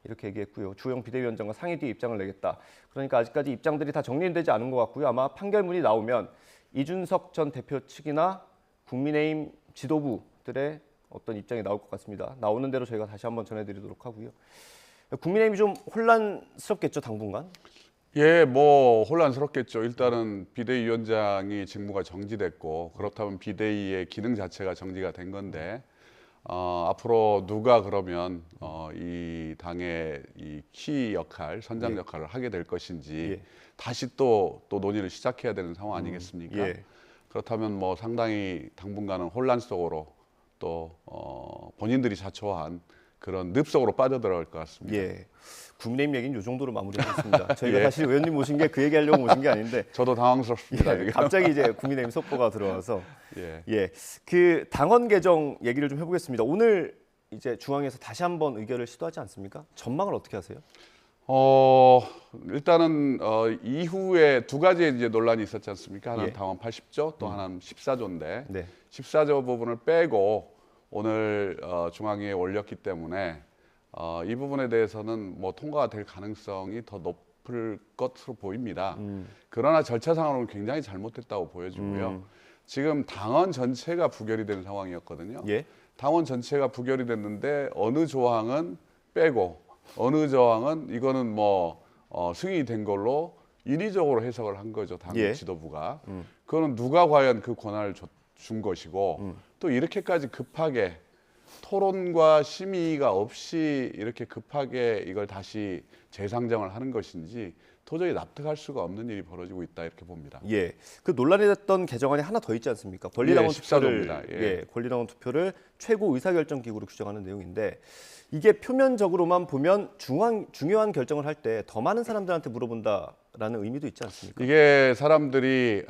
이렇게 얘기했고요. 주호영 비대위원장과 상의 뒤에 입장을 내겠다. 그러니까 아직까지 입장들이 다 정리되지 않은 것 같고요. 아마 판결문이 나오면 이준석 전 대표 측이나 국민의힘 지도부들의 어떤 입장이 나올 것 같습니다. 나오는 대로 저희가 다시 한번 전해드리도록 하고요. 국민의힘이 좀 혼란스럽겠죠, 당분간? 예, 뭐 혼란스럽겠죠. 일단은 비대위원장이 직무가 정지됐고 그렇다면 비대위의 기능 자체가 정지가 된 건데 앞으로 누가 그러면 이 당의 이 키 역할, 선장 역할을 하게 될 것인지 다시 또 논의를 시작해야 되는 상황 아니겠습니까? 그렇다면 뭐 상당히 당분간은 혼란 속으로 또 본인들이 자초한 그런 늪속으로 빠져들어갈 것 같습니다. 예. 국민의힘 얘기는 이 정도로 마무리하겠습니다. 저희가 사실 의원님 모신 게 그 얘기하려고 모신 게 아닌데 저도 당황스럽습니다. 갑자기 이제 국민의힘 속보가 들어와서 그 당원 개정 얘기를 좀 해보겠습니다. 오늘 이제 중앙에서 다시 한번 의결을 시도하지 않습니까? 전망을 어떻게 하세요? 일단은 이후에 두 가지의 이제 논란이 있었지 않습니까? 하나는 당원 80조, 또 하나는 14조인데 14조 부분을 빼고 오늘 중앙위에 올렸기 때문에 이 부분에 대해서는 뭐 통과가 될 가능성이 더 높을 것으로 보입니다. 그러나 절차상으로는 굉장히 잘못됐다고 보여지고요. 지금 당원 전체가 부결이 된 상황이었거든요. 당원 전체가 부결이 됐는데 어느 조항은 빼고 어느 조항은 이거는 뭐 승인이 된 걸로 인위적으로 해석을 한 거죠. 당 지도부가. 그거는 누가 과연 그 권한을 준 것이고 또 이렇게까지 급하게 토론과 심의가 없이 이렇게 급하게 이걸 다시 재상정을 하는 것인지 도저히 납득할 수가 없는 일이 벌어지고 있다 이렇게 봅니다. 예, 그 논란이 됐던 개정안이 하나 더 있지 않습니까? 권리당원 투표를 권리당원 투표를 최고 의사결정 기구로 규정하는 내용인데 이게 표면적으로만 보면 중요한 결정을 할 때 더 많은 사람들한테 물어본다라는 의미도 있지 않습니까? 이게 사람들이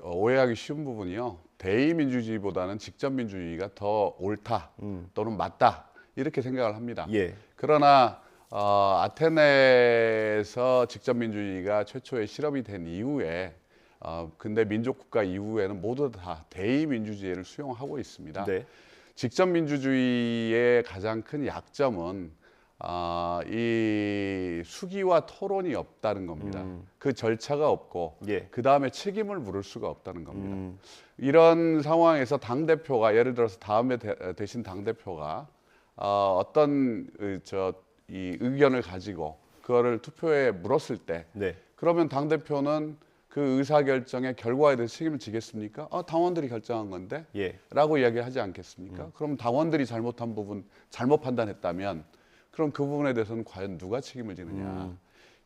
오해하기 쉬운 부분이요. 대의 민주주의보다는 직접 민주주의가 더 옳다 또는 맞다 이렇게 생각을 합니다. 그러나 아테네에서 직접 민주주의가 최초에 실험이 된 이후에 근대 민족국가 이후에는 모두 다 대의 민주주의를 수용하고 있습니다. 직접 민주주의의 가장 큰 약점은 이 수기와 토론이 없다는 겁니다. 그 절차가 없고 그 다음에 책임을 물을 수가 없다는 겁니다. 이런 상황에서 당대표가 예를 들어서 다음에 되신 당대표가 어떤 이 의견을 가지고 그거를 투표에 물었을 때 그러면 당대표는 그 의사결정의 결과에 대해서 책임을 지겠습니까? 당원들이 결정한 건데 라고 이야기하지 않겠습니까? 그럼 당원들이 잘못한 부분, 잘못 판단했다면 그럼 그 부분에 대해서는 과연 누가 책임을 지느냐.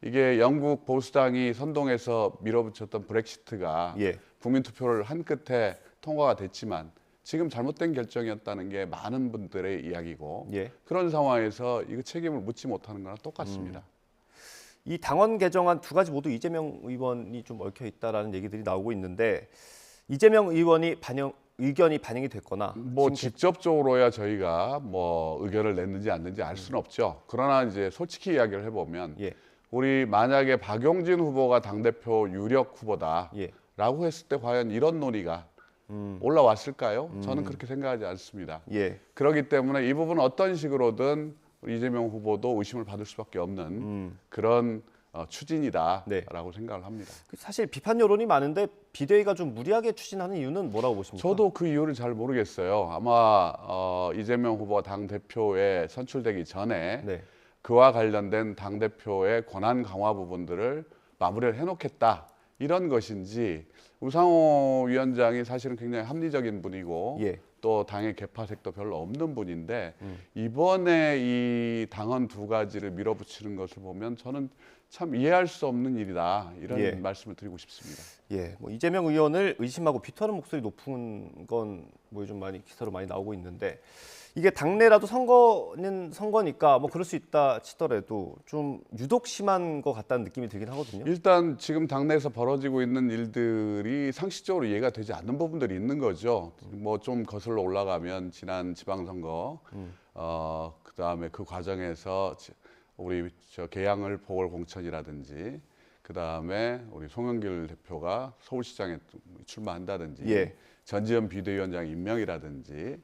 이게 영국 보수당이 선동해서 밀어붙였던 브렉시트가 국민투표를 한 끝에 통과가 됐지만 지금 잘못된 결정이었다는 게 많은 분들의 이야기고 그런 상황에서 이거 책임을 묻지 못하는 거랑 똑같습니다. 이 당원 개정안 두 가지 모두 이재명 의원이 좀 얽혀 있다라는 얘기들이 나오고 있는데 이재명 의원이 의견이 반영이 됐거나 뭐 직접적으로야 저희가 뭐 의견을 냈는지 안 냈는지 알 수는 없죠. 그러나 이제 솔직히 이야기를 해보면 우리 만약에 박용진 후보가 당대표 유력 후보다라고 했을 때 과연 이런 논의가 올라왔을까요? 저는 그렇게 생각하지 않습니다. 그렇기 때문에 이 부분은 어떤 식으로든 이재명 후보도 의심을 받을 수밖에 없는 그런 추진이다라고 생각을 합니다. 사실 비판 여론이 많은데 비대위가 좀 무리하게 추진하는 이유는 뭐라고 보십니까? 저도 그 이유를 잘 모르겠어요. 아마 이재명 후보가 당대표에 선출되기 전에 그와 관련된 당대표의 권한 강화 부분들을 마무리를 해놓겠다 이런 것인지 우상호 위원장이 사실은 굉장히 합리적인 분이고 또 당의 계파색도 별로 없는 분인데 이번에 이 당헌 두 가지를 밀어붙이는 것을 보면 저는 참 이해할 수 없는 일이다 이런 말씀을 드리고 싶습니다. 뭐 이재명 의원을 의심하고 비토하는 목소리 높은 건 뭐 요즘 많이 기사로 많이 나오고 있는데 이게 당내라도 선거는 선거니까 뭐 그럴 수 있다 치더라도 좀 유독 심한 것 같다는 느낌이 들긴 하거든요. 일단 지금 당내에서 벌어지고 있는 일들이 상식적으로 이해가 되지 않는 부분들이 있는 거죠. 뭐 좀 거슬러 올라가면 지난 지방선거, 그다음에 그 과정에서 우리 계양을 보궐공천이라든지 그다음에 우리 송영길 대표가 서울시장에 출마한다든지 전지현 비대위원장 임명이라든지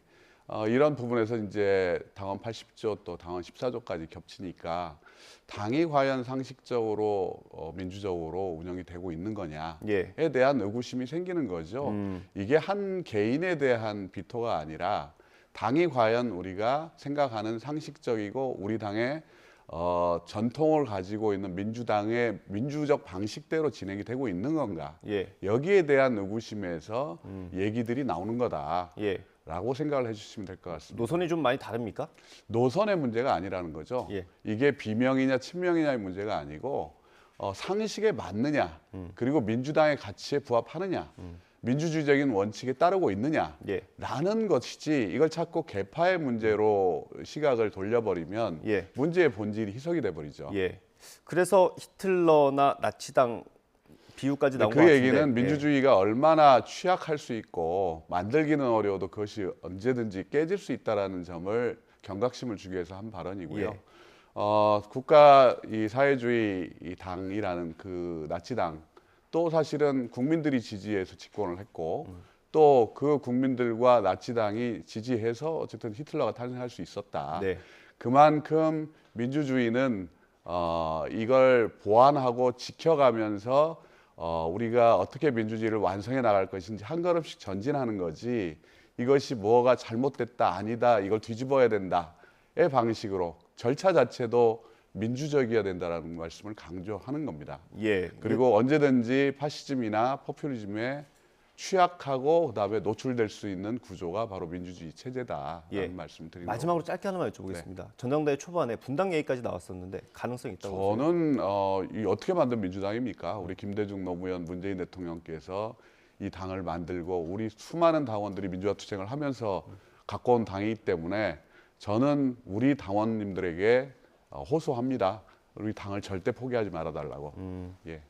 이런 부분에서 이제 당원 80조 또 당원 14조까지 겹치니까 당이 과연 상식적으로 민주적으로 운영이 되고 있는 거냐에 대한 의구심이 생기는 거죠. 이게 한 개인에 대한 비토가 아니라 당이 과연 우리가 생각하는 상식적이고 우리 당의 전통을 가지고 있는 민주당의 민주적 방식대로 진행이 되고 있는 건가? 예. 여기에 대한 의구심에서 얘기들이 나오는 거다. 예. 라고 생각을 해주시면 될 것 같습니다. 노선이 좀 많이 다릅니까? 노선의 문제가 아니라는 거죠. 예. 이게 비명이냐 친명이냐의 문제가 아니고 상식에 맞느냐, 그리고 민주당의 가치에 부합하느냐, 민주주의적인 원칙에 따르고 있느냐 라는 것이지, 이걸 자꾸 계파의 문제로 시각을 돌려버리면 문제의 본질이 희석이 돼버리죠. 예. 그래서 히틀러나 나치당 비유까지 나온 것 그 같은데. 얘기는 민주주의가 얼마나 취약할 수 있고 만들기는 어려워도 그것이 언제든지 깨질 수 있다는 점을 경각심을 주기 위해서 한 발언이고요. 예. 국가 이 사회주의 이 당이라는 그 나치당, 또 사실은 국민들이 지지해서 집권을 했고 또 그 국민들과 나치당이 지지해서 어쨌든 히틀러가 탄생할 수 있었다. 네. 그만큼 민주주의는 이걸 보완하고 지켜가면서 우리가 어떻게 민주주의를 완성해 나갈 것인지 한 걸음씩 전진하는 거지, 이것이 뭐가 잘못됐다, 아니다, 이걸 뒤집어야 된다의 방식으로 절차 자체도 민주적이어야 된다는 말씀을 강조하는 겁니다. 예. 그리고 언제든지 파시즘이나 포퓰리즘에 취약하고 그다음에 노출될 수 있는 구조가 바로 민주주의 체제다라는 말씀을 드립니다. 마지막으로 짧게 하나만 여쭤보겠습니다. 전당대회 초반에 분당 얘기까지 나왔었는데 가능성이 있다고 보세요? 저는 이 어떻게 만든 민주당입니까? 우리 김대중 노무현 문재인 대통령께서 이 당을 만들고 우리 수많은 당원들이 민주화 투쟁을 하면서 갖고 온 당이기 때문에 저는 우리 당원님들에게 호소합니다. 우리 당을 절대 포기하지 말아달라고. 예.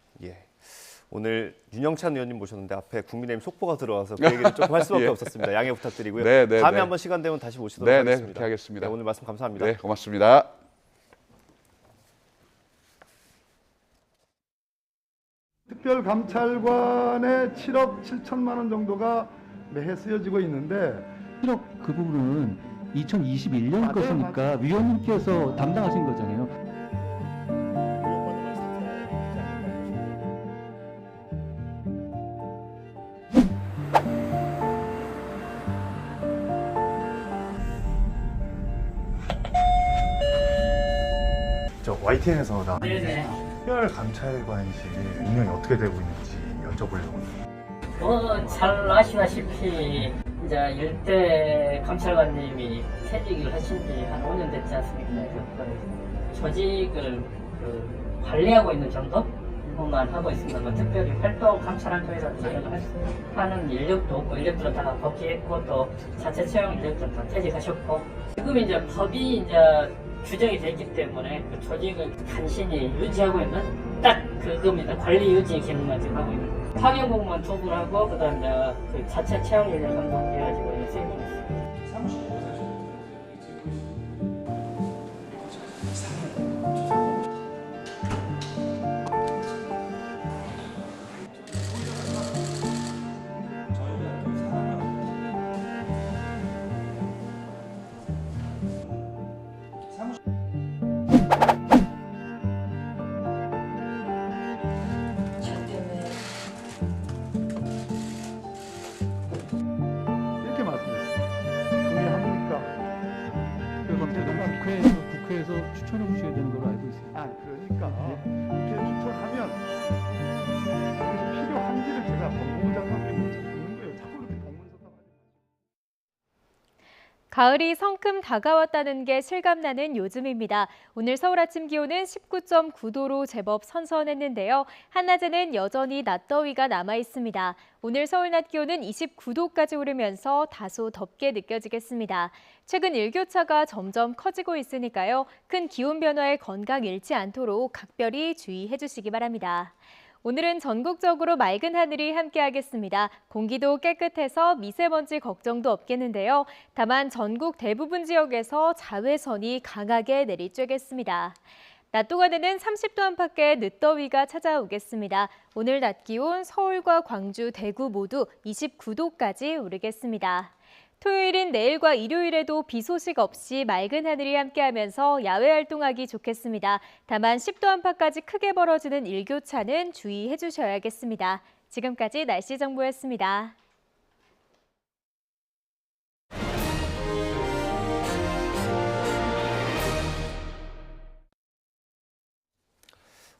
오늘 윤영찬 의원님 모셨는데 앞에 국민의힘 속보가 들어와서 그 얘기를 조금 할 수밖에 없었습니다. 양해 부탁드리고요. 다음에 한번 시간 되면 다시 모시도록 하겠습니다. 그렇게 하겠습니다. 오늘 말씀 감사합니다. 네, 고맙습니다. 특별감찰관의 7억 7천만 원 정도가 매해 쓰여지고 있는데 1억 그 부분은 2021년 것이니까 위원님께서 담당하신 거잖아요. 저 YTN에서 나온 특별감찰관실이 운영이 어떻게 되고 있는지 여쭤보려고. 잘 아시다시피 이제 일대 감찰관님이 퇴직을 하신 지 한 5년 됐지 않습니까? 그 조직을 관리하고 있는 정도? 일부만 하고 있습니다. 뭐 특별히 활동 감찰한 쪽에서 하는 인력도 없고, 인력들은 다 복귀했고, 또 자체 채용 인력들은 다 퇴직하셨고, 지금 이제 법이 이제 규정이 됐기 때문에 그 조직을 간신히 유지하고 있는 딱 그겁니다. 관리 유지 기능만 지금 하고 있는 거예요. 파견 공무원 2분하고 그다음에 그 자체 채용 인력 감독해가지고 3분 있습니다. 이렇게 말씀했습니다. 동의합니까? 국회에서 추천해 주셔야 되는 걸로 알고 있습니다. 그러니까 이렇게 추천하면 그것이 필요한지를 제가 법무부 장관께 묻는 거예요. 자꾸 이렇게 공문서다. 가을이 성큼 다가왔다는 게 실감나는 요즘입니다. 오늘 서울 아침 기온은 19.9도로 제법 선선했는데요. 한낮에는 여전히 낮더위가 남아 있습니다. 오늘 서울 낮 기온은 29도까지 오르면서 다소 덥게 느껴지겠습니다. 최근 일교차가 점점 커지고 있으니까요. 큰 기온 변화에 건강 잃지 않도록 각별히 주의해 주시기 바랍니다. 오늘은 전국적으로 맑은 하늘이 함께하겠습니다. 공기도 깨끗해서 미세먼지 걱정도 없겠는데요. 다만 전국 대부분 지역에서 자외선이 강하게 내리쬐겠습니다. 낮 동안에는 30도 안팎의 늦더위가 찾아오겠습니다. 오늘 낮 기온 서울과 광주, 대구 모두 29도까지 오르겠습니다. 토요일인 내일과 일요일에도 비 소식 없이 맑은 하늘이 함께하면서 야외 활동하기 좋겠습니다. 다만 10도 안팎까지 크게 벌어지는 일교차는 주의해 주셔야겠습니다. 지금까지 날씨 정보였습니다.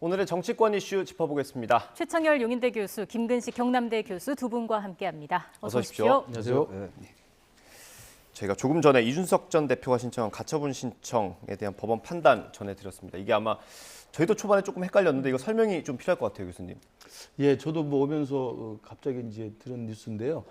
오늘의 정치권 이슈 짚어보겠습니다. 최창열 용인대 교수, 김근식 경남대 교수 두 분과 함께합니다. 어서 오십시오. 안녕하세요. 네. 저희가 조금 전에 이준석 전 대표가 신청한 가처분 신청에 대한 법원 판단 전해드렸습니다. 이게 아마 저희도 초반에 조금 헷갈렸는데 이거 설명이 좀 필요할 것 같아요, 교수님. 예, 저도 뭐 오면서 갑자기 이제 들은 뉴스인데요.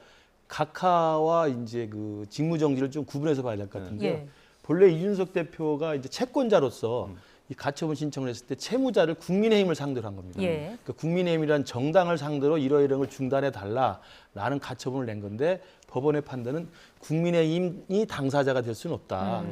각하와 이제 그 직무 정지를 좀 구분해서 봐야 될 것 같은데요. 예. 본래 이준석 대표가 이제 채권자로서 이 가처분 신청을 했을 때 채무자를 국민의힘을 상대로 한 겁니다. 예. 그러니까 국민의힘이란 정당을 상대로 이러이러한 걸 중단해 달라라는 가처분을 낸 건데 법원의 판단은 국민의힘이 당사자가 될 수는 없다.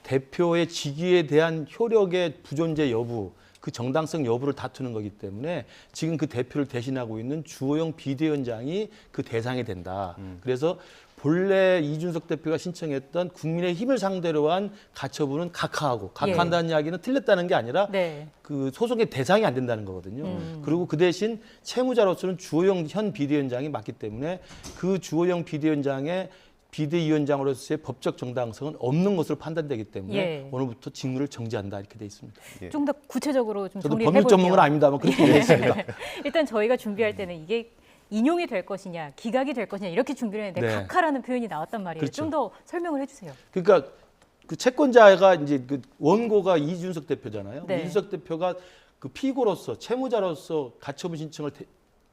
대표의 직위에 대한 효력의 부존재 여부, 그 정당성 여부를 다투는 거기 때문에 지금 그 대표를 대신하고 있는 주호영 비대위원장이 그 대상이 된다. 그래서 본래 이준석 대표가 신청했던 국민의힘을 상대로 한 가처분은 각하하고 각하한다는 이야기는 틀렸다는 게 아니라 네. 그 소송의 대상이 안 된다는 거거든요. 그리고 그 대신 채무자로서는 주호영 현 비대위원장이 맞기 때문에 그 주호영 비대위원장의 비대위원장으로서의 법적 정당성은 없는 것으로 판단되기 때문에 예. 오늘부터 직무를 정지한다 이렇게 돼 있습니다. 좀 더 구체적으로 좀 저도 정리를 법률 해볼게요. 전문가는 아닙니다만 그렇게 되어 있습니다. 일단 저희가 준비할 때는 이게 인용이 될 것이냐, 기각이 될 것이냐 이렇게 준비를 했는데 네. 각하라는 표현이 나왔단 말이에요. 그렇죠. 좀 더 설명을 해주세요. 그러니까 그 채권자가 이제 그 원고가 이준석 대표잖아요. 네. 이준석 대표가 그 피고로서 채무자로서 가처분 신청을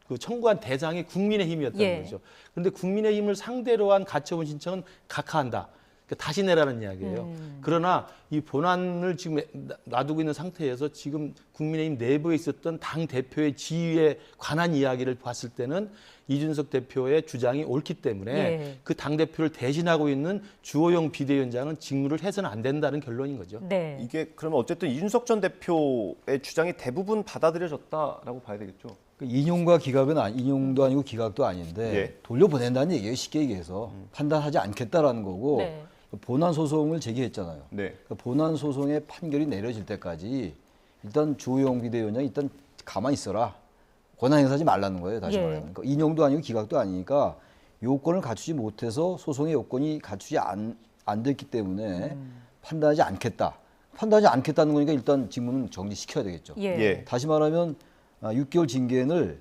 그 청구한 대상이 국민의힘이었다는 예. 거죠. 그런데 국민의힘을 상대로 한 가처분 신청은 각하한다. 그러니까 다시 내라는 이야기예요. 그러나 이 본안을 지금 놔두고 있는 상태에서 지금 국민의힘 내부에 있었던 당 대표의 지위에 관한 이야기를 봤을 때는 이준석 대표의 주장이 옳기 때문에 예. 그 당 대표를 대신하고 있는 주호영 비대위원장은 직무를 해서는 안 된다는 결론인 거죠. 네. 이게 그러면 어쨌든 이준석 전 대표의 주장이 대부분 받아들여졌다라고 봐야 되겠죠. 인용과 기각은 인용도 아니고 기각도 아닌데 예. 돌려보낸다는 얘기예요. 쉽게 얘기해서 판단하지 않겠다라는 거고 네. 본안 소송을 제기했잖아요. 네. 그러니까 본안 소송의 판결이 내려질 때까지 일단 주호영 비대위원장이 일단 가만히 있어라. 권한 행사하지 말라는 거예요. 다시 예. 말하면. 그러니까 인용도 아니고 기각도 아니니까 요건을 갖추지 못해서 소송의 요건이 갖추지 안 됐기 때문에 판단하지 않겠다. 판단하지 않겠다는 거니까 일단 직무는 정지시켜야 되겠죠. 예. 예. 다시 말하면 6개월 징계를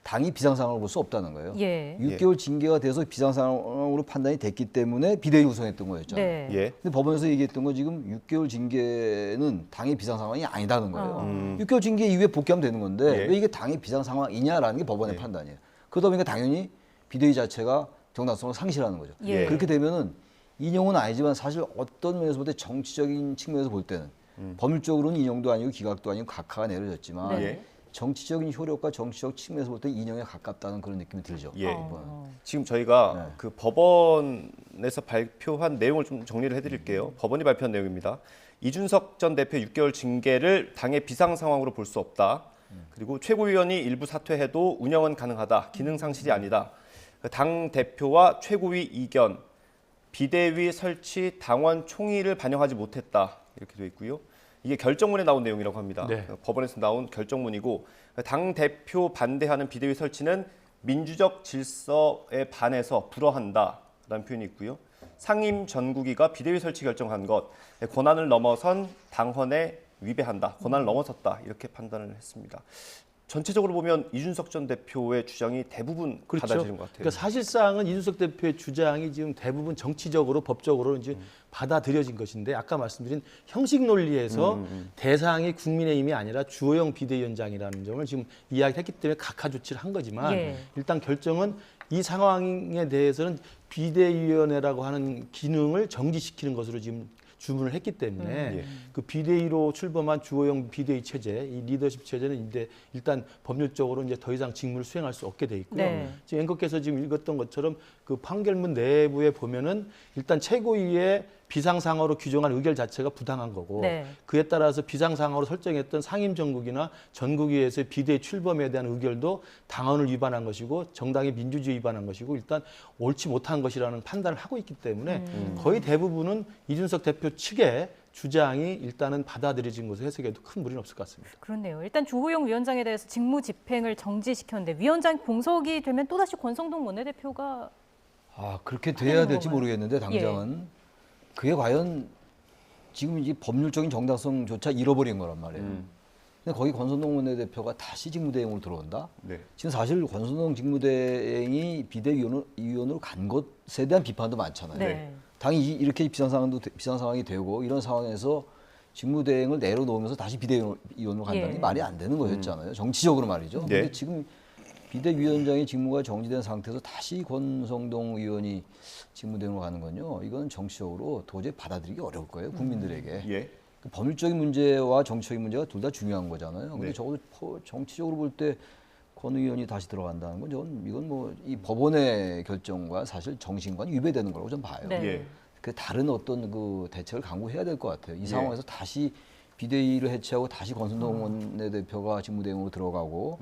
당이 비상상황으로 볼 수 없다는 거예요. 예. 6개월 징계가 돼서 비상상황으로 판단이 됐기 때문에 비대위 구성했던 거였잖아요. 네. 예. 근데 법원에서 얘기했던 건 지금 6개월 징계는 당의 비상상황이 아니다는 거예요. 6개월 징계 이후에 복귀하면 되는 건데 예. 왜 이게 당의 비상상황이냐라는 게 법원의 판단이에요. 그러다 보니까 당연히 비대위 자체가 정당성을 상실하는 거죠. 예. 그렇게 되면은 인용은 아니지만 사실 어떤 면에서 볼 때 정치적인 측면에서 볼 때는 법률적으로는 인용도 아니고 기각도 아니고 각하가 내려졌지만 네. 정치적인 효력과 정치적 측면에서 볼 때 인용에 가깝다는 그런 느낌이 들죠. 예. 이번은. 지금 저희가 네. 그 법원에서 발표한 내용을 좀 정리를 해드릴게요. 법원이 발표한 내용입니다. 이준석 전 대표 6개월 징계를 당의 비상 상황으로 볼 수 없다. 그리고 최고위원이 일부 사퇴해도 운영은 가능하다. 기능 상실이 아니다. 당 대표와 최고위 이견, 비대위 설치, 당원 총의를 반영하지 못했다. 이렇게 되어 있고요. 이게 결정문에 나온 내용이라고 합니다. 네. 법원에서 나온 결정문이고 당 대표 반대하는 비대위 설치는 민주적 질서에 반해서 불허한다라는 표현이 있고요. 상임 전국위가 비대위 설치 결정한 것, 권한을 넘어선 당헌에 위배한다. 권한을 넘어섰다. 이렇게 판단을 했습니다. 전체적으로 보면 이준석 전 대표의 주장이 대부분 그렇죠. 받아들인 것 같아요. 그러니까 사실상은 이준석 대표의 주장이 지금 대부분 정치적으로 법적으로 이제 받아들여진 것인데 아까 말씀드린 형식 논리에서 대상이 국민의힘이 아니라 주호영 비대위원장이라는 점을 지금 이야기했기 때문에 각하 조치를 한 거지만 예. 일단 결정은 이 상황에 대해서는 비대위원회라고 하는 기능을 정지시키는 것으로 지금 주문을 했기 때문에 예. 그 비대위로 출범한 주호영 비대위 체제, 이 리더십 체제는 이제 일단 법률적으로 이제 더 이상 직무를 수행할 수 없게 돼 있고요. 네. 지금 앵커께서 지금 읽었던 것처럼 그 판결문 내부에 보면은 일단 최고위의 비상상황으로 규정한 의결 자체가 부당한 거고 네. 그에 따라서 비상상황으로 설정했던 상임전국이나 전국위에서의 비대위 출범에 대한 의결도 당헌을 위반한 것이고 정당의 민주주의 위반한 것이고 일단 옳지 못한 것이라는 판단을 하고 있기 때문에 거의 대부분은 이준석 대표 측의 주장이 일단은 받아들여진 것으로 해석해도 큰 무리는 없을 것 같습니다. 그렇네요. 일단 주호영 위원장에 대해서 직무 집행을 정지시켰는데 위원장 공석이 되면 또다시 권성동 원내대표가 그렇게 돼야 될지 모르겠는데 당장은 그게 과연 지금 이제 법률적인 정당성조차 잃어버린 거란 말이에요. 근데 거기 권선동 원내대표가 다시 직무대행으로 들어온다? 네. 지금 사실 권선동 직무대행이 비대위원으로 간 것에 대한 비판도 많잖아요. 네. 당이 이렇게 비상 상황이 되고 이런 상황에서 직무대행을 내려놓으면서 다시 비대위원으로 간다는 게 말이 안 되는 거였잖아요. 정치적으로 말이죠. 네. 근데 지금 비대위원장의 직무가 정지된 상태에서 다시 권성동 의원이 직무대행으로 가는 건요. 이건 정치적으로 도저히 받아들이기 어려울 거예요. 국민들에게. 예. 그 법률적인 문제와 정치적인 문제가 둘 다 중요한 거잖아요. 근데 네. 적어도 정치적으로 볼 때 권 의원이 다시 들어간다는 건 이건 뭐 이 법원의 결정과 사실 정신과는 위배되는 거라고 저는 봐요. 네. 예. 그 다른 어떤 그 대책을 강구해야 될 것 같아요. 이 예. 상황에서 다시 비대위를 해체하고 다시 권선동 원내대표가 직무대행으로 들어가고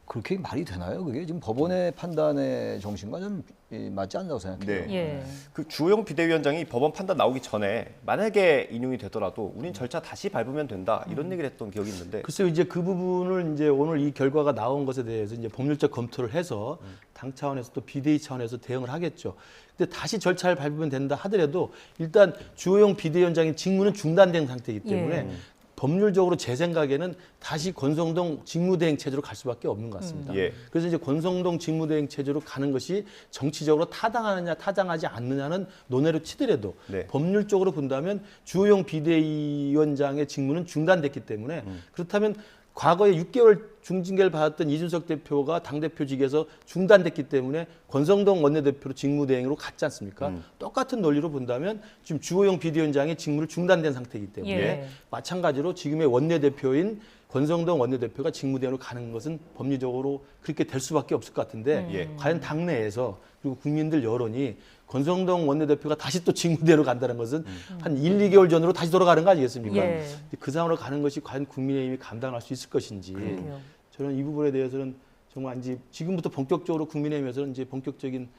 그렇게 말이 되나요? 그게 지금 법원의 판단의 정신과 좀 맞지 않는다고 생각해요. 네. 예. 그 주호영 비대위원장이 법원 판단 나오기 전에 만약에 인용이 되더라도 우린 절차 다시 밟으면 된다 이런 얘기를 했던 기억이 있는데 글쎄요, 이제 그 부분을 이제 오늘 이 결과가 나온 것에 대해서 이제 법률적 검토를 해서 당 차원에서 또 비대위 차원에서 대응을 하겠죠. 근데 다시 절차를 밟으면 된다 하더라도 일단 주호영 비대위원장의 직무는 중단된 상태이기 때문에 예. 법률적으로 제 생각에는 다시 권성동 직무대행 체제로 갈 수밖에 없는 것 같습니다. 예. 그래서 이제 권성동 직무대행 체제로 가는 것이 정치적으로 타당하느냐 타당하지 않느냐는 논외로 치더라도 네. 법률적으로 본다면 주호영 비대위원장의 직무는 중단됐기 때문에 그렇다면 과거에 6개월 중징계를 받았던 이준석 대표가 당대표직에서 중단됐기 때문에 권성동 원내대표로 직무대행으로 갔지 않습니까? 똑같은 논리로 본다면 지금 주호영 비대위원장의 직무를 중단된 상태이기 때문에 예. 마찬가지로 지금의 원내대표인 권성동 원내대표가 직무대행으로 가는 것은 법리적으로 그렇게 될 수밖에 없을 것 같은데 예. 과연 당내에서 그리고 국민들 여론이 권성동 원내대표가 다시 또 직무대로 간다는 것은 한 1, 2개월 전으로 다시 돌아가는 거 아니겠습니까? 예. 그 상황으로 가는 것이 과연 국민의힘이 감당할 수 있을 것인지 그러게요. 저는 이 부분에 대해서는 정말 이제 지금부터 본격적으로 국민의힘에서는 이제 본격적인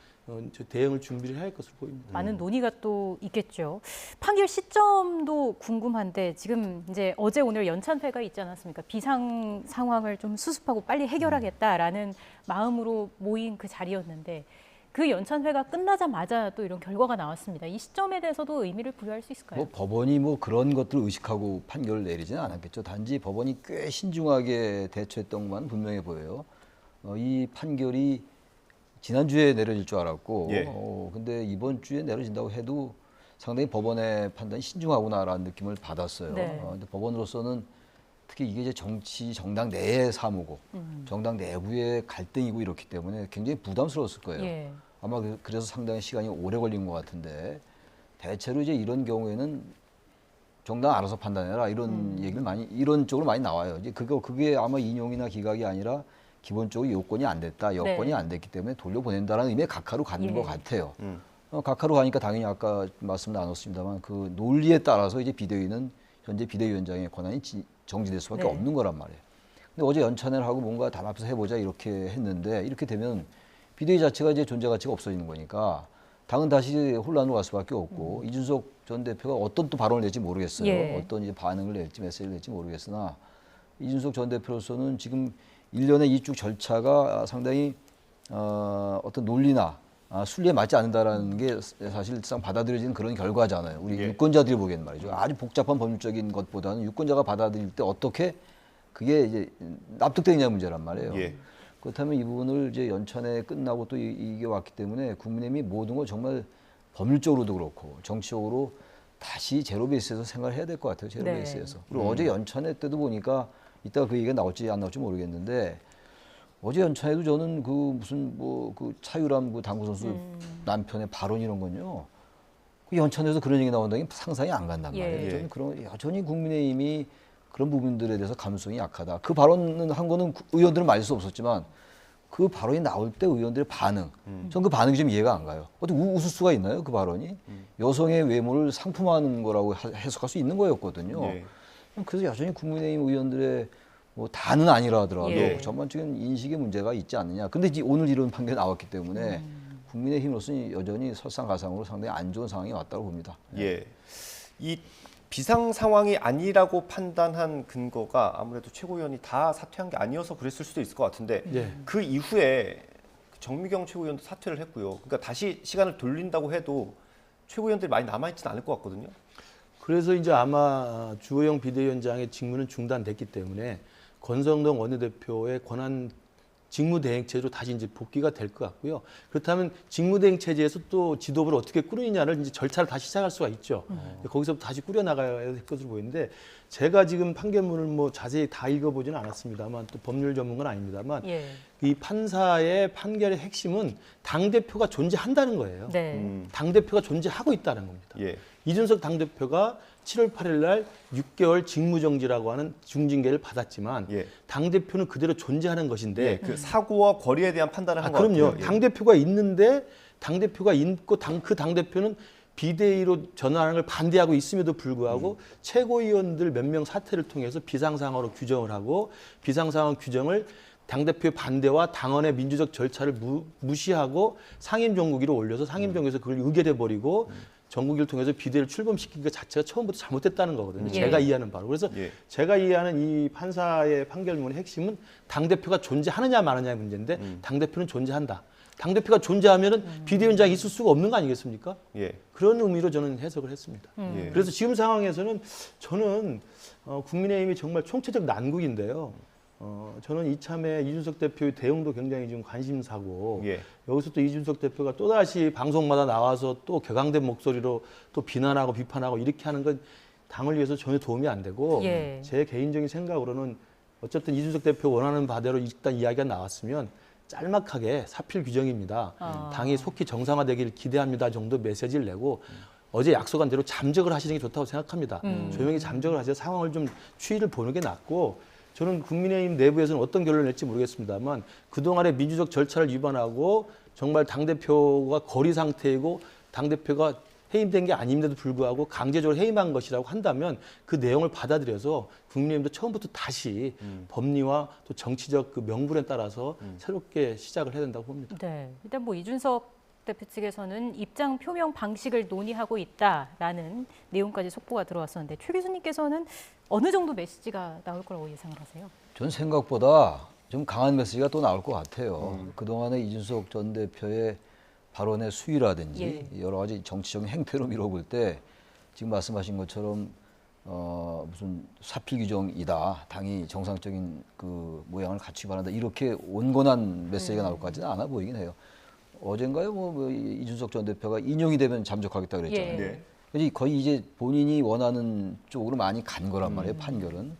대응을 준비를 해야 할 것으로 보입니다. 많은 논의가 또 있겠죠. 판결 시점도 궁금한데 지금 이제 어제 오늘 연찬회가 있지 않았습니까? 비상 상황을 좀 수습하고 빨리 해결하겠다라는 마음으로 모인 그 자리였는데 그 연찬회가 끝나자마자 또 이런 결과가 나왔습니다. 이 시점에 대해서도 의미를 부여할 수 있을까요? 뭐 법원이 뭐 그런 것들을 의식하고 판결을 내리지는 않았겠죠. 단지 법원이 꽤 신중하게 대처했던 것만 분명해 보여요. 이 판결이 지난주에 내려질 줄 알았고 예. 근데 이번 주에 내려진다고 해도 상당히 법원의 판단이 신중하구나라는 느낌을 받았어요. 네. 근데 법원으로서는 특히 이게 이제 정당 내의 사무고 정당 내부의 갈등이고 이렇기 때문에 굉장히 부담스러웠을 거예요. 예. 아마 그래서 상당히 시간이 오래 걸린 것 같은데 대체로 이제 이런 경우에는 정당 알아서 판단해라 이런 얘기를 이런 쪽으로 많이 나와요. 이제 그게 아마 인용이나 기각이 아니라 기본적으로 요건이 안 됐다, 여건이 네. 안 됐기 때문에 돌려보낸다라는 의미의 각하로 가는 예. 것 같아요. 각하로 가니까 당연히 아까 말씀 나눴습니다만 그 논리에 따라서 이제 비대위는 현재 비대위원장의 권한이 정지될 수밖에 네. 없는 거란 말이에요. 근데 어제 연찬회를 하고 뭔가 단합해서 해보자 이렇게 했는데 이렇게 되면 비대위 자체가 이제 존재 가치가 없어지는 거니까 당은 다시 혼란으로 갈 수밖에 없고 이준석 전 대표가 어떤 또 발언을 낼지 모르겠어요. 예. 어떤 이제 반응을 낼지 메시지를 낼지 모르겠으나 이준석 전 대표로서는 지금 일련의 이 쭉 절차가 상당히 어떤 논리나 순리에 맞지 않는다라는 게 사실상 받아들여지는 그런 결과잖아요. 우리 유권자들이 보기에는 말이죠. 아주 복잡한 법률적인 것보다는 유권자가 받아들일 때 어떻게 그게 이제 납득되느냐 문제란 말이에요. 예. 그렇다면 이 부분을 이제 연찬회 끝나고 또 이게 왔기 때문에 국민의힘이 모든 걸 정말 법률적으로도 그렇고 정치적으로 다시 제로 베이스에서 생각을 해야 될 것 같아요. 제로 네. 베이스에서. 그리고 어제 연찬회 때도 보니까 이따가 그 얘기가 나올지 안 나올지 모르겠는데 어제 연찬회도 저는 그 무슨 뭐 그 차유람 그 당구 선수 남편의 발언 이런 건요. 그 연찬회에서 그런 얘기 나온다는 게 상상이 안 간단 말이에요. 예. 저는 그런 여전히 국민의힘이 그런 부분들에 대해서 감수성이 약하다. 그 발언은 한 거는 의원들은 말릴 수 없었지만 그 발언이 나올 때 의원들의 반응, 전 그 반응이 좀 이해가 안 가요. 어떻게 웃을 수가 있나요? 그 발언이 여성의 외모를 상품화하는 거라고 해석할 수 있는 거였거든요. 예. 그래서 여전히 국민의힘 의원들의 뭐 다는 아니라 하더라도 예. 전반적인 인식의 문제가 있지 않느냐. 근데 오늘 이런 판결이 나왔기 때문에 국민의힘으로서는 여전히 설상가상으로 상당히 안 좋은 상황이 왔다고 봅니다. 예. 이 비상 상황이 아니라고 판단한 근거가 아무래도 최고위원이 다 사퇴한 게 아니어서 그랬을 수도 있을 것 같은데 예. 그 이후에 정미경 최고위원도 사퇴를 했고요. 그러니까 다시 시간을 돌린다고 해도 최고위원들이 많이 남아있지는 않을 것 같거든요. 그래서 이제 아마 주호영 비대위원장의 직무는 중단됐기 때문에 권성동 원내대표의 권한 직무대행체제로 다시 이제 복귀가 될 것 같고요. 그렇다면 직무대행체제에서 또 지도부를 어떻게 꾸리느냐를 이제 절차를 다시 시작할 수가 있죠. 거기서 다시 꾸려나가야 될 것으로 보이는데 제가 지금 판결문을 뭐 자세히 다 읽어보지는 않았습니다만 또 법률 전문가는 아닙니다만 이 판사의 판결의 핵심은 당대표가 존재한다는 거예요. 당대표가 존재하고 있다는 겁니다. 이준석 당대표가 7월 8일 날 6개월 직무정지라고 하는 중징계를 받았지만 당대표는 그대로 존재하는 것인데 그 사고와 거리에 대한 판단을 한 것 같아요. 그럼요. 당대표가 있는데 당대표가 있고 그 당대표는 비대위로 전환하는 걸 반대하고 있음에도 불구하고 최고위원들 몇 명 사퇴를 통해서 비상상황으로 규정을 하고 비상상황 규정을 당대표의 반대와 당원의 민주적 절차를 무시하고 상임정국위로 올려서 상임정국에서 그걸 의결해버리고 정국위를 통해서 비대위를 출범시킨 것 자체가 처음부터 잘못됐다는 거거든요. 제가 이해하는 바로. 그래서 제가 이해하는 이 판사의 판결문의 핵심은 당대표가 존재하느냐 마느냐의 문제인데 당대표는 존재한다. 당대표가 존재하면은 비대위원장이 있을 수가 없는 거 아니겠습니까? 그런 의미로 저는 해석을 했습니다. 그래서 지금 상황에서는 저는 국민의힘이 정말 총체적 난국인데요. 저는 이참에 이준석 대표의 대응도 굉장히 좀 관심사고 여기서 또 이준석 대표가 또다시 방송마다 나와서 또 격앙된 목소리로 또 비난하고 비판하고 이렇게 하는 건 당을 위해서 전혀 도움이 안 되고 제 개인적인 생각으로는 어쨌든 이준석 대표 원하는 바대로 일단 이야기가 나왔으면 짤막하게 사필 규정입니다. 당이 속히 정상화되기를 기대합니다 정도 메시지를 내고 어제 약속한 대로 잠적을 하시는 게 좋다고 생각합니다. 조용히 잠적을 하셔서 상황을 좀 추이를 보는 게 낫고 저는 국민의힘 내부에서는 어떤 결론을 낼지 모르겠습니다만 그동안의 민주적 절차를 위반하고 정말 당대표가 거리 상태이고 당대표가 해임된 게 아님에도 불구하고 강제적으로 해임한 것이라고 한다면 그 내용을 받아들여서 국민의힘도 처음부터 다시 법리와 또 정치적 그 명분에 따라서 새롭게 시작을 해야 된다고 봅니다. 네, 일단 뭐 이준석 대표 측에서는 입장 표명 방식을 논의하고 있다라는 내용까지 속보가 들어왔었는데 최 교수님께서는 어느 정도 메시지가 나올 거라고 예상을 하세요? 전 생각보다 좀 강한 메시지가 또 나올 것 같아요. 그동안의 이준석 전 대표의 발언의 수위라든지 여러 가지 정치적인 행태로 미뤄볼 때 지금 말씀하신 것처럼 무슨 사필 규정이다. 당이 정상적인 그 모양을 갖추기 바란다. 이렇게 온건한 메시지가 나올 것 같지는 않아 보이긴 해요. 어젠가요? 뭐 이준석 전 대표가 인용이 되면 잠적하겠다 그랬잖아요. 거의 이제 본인이 원하는 쪽으로 많이 간 거란 말이에요. 판결은.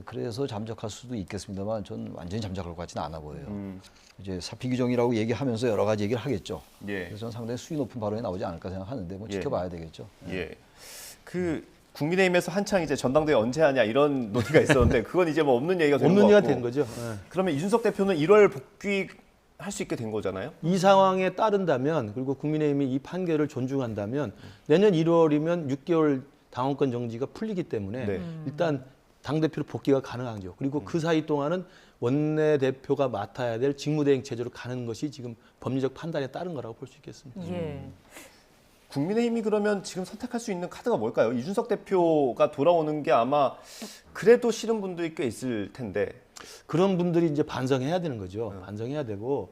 그래서 잠적할 수도 있겠습니다만 전 완전히 잠적할 것 같지는 않아 보여요. 이제 사피 규정이라고 얘기하면서 여러 가지 얘기를 하겠죠. 그래서 저는 상당히 수위 높은 발언이 나오지 않을까 생각하는데 뭐 지켜봐야 되겠죠. 그 국민의힘에서 한창 이제 전당대회 언제 하냐 이런 논의가 있었는데 그건 이제 뭐 없는 얘기가 된 없는 것 얘기가 같고. 된 거죠. 그러면 이준석 대표는 1월 복귀할 수 있게 된 거잖아요. 이 상황에 따른다면 그리고 국민의힘이 이 판결을 존중한다면 내년 1월이면 6개월 당원권 정지가 풀리기 때문에 일단 당대표로 복귀가 가능하죠. 그리고 그 사이 동안은 원내대표가 맡아야 될 직무대행 체제로 가는 것이 지금 법리적 판단에 따른 거라고 볼 수 있겠습니다. 국민의힘이 그러면 지금 선택할 수 있는 카드가 뭘까요? 이준석 대표가 돌아오는 게 아마 그래도 싫은 분들이 꽤 있을 텐데. 그런 분들이 이제 반성해야 되는 거죠. 반성해야 되고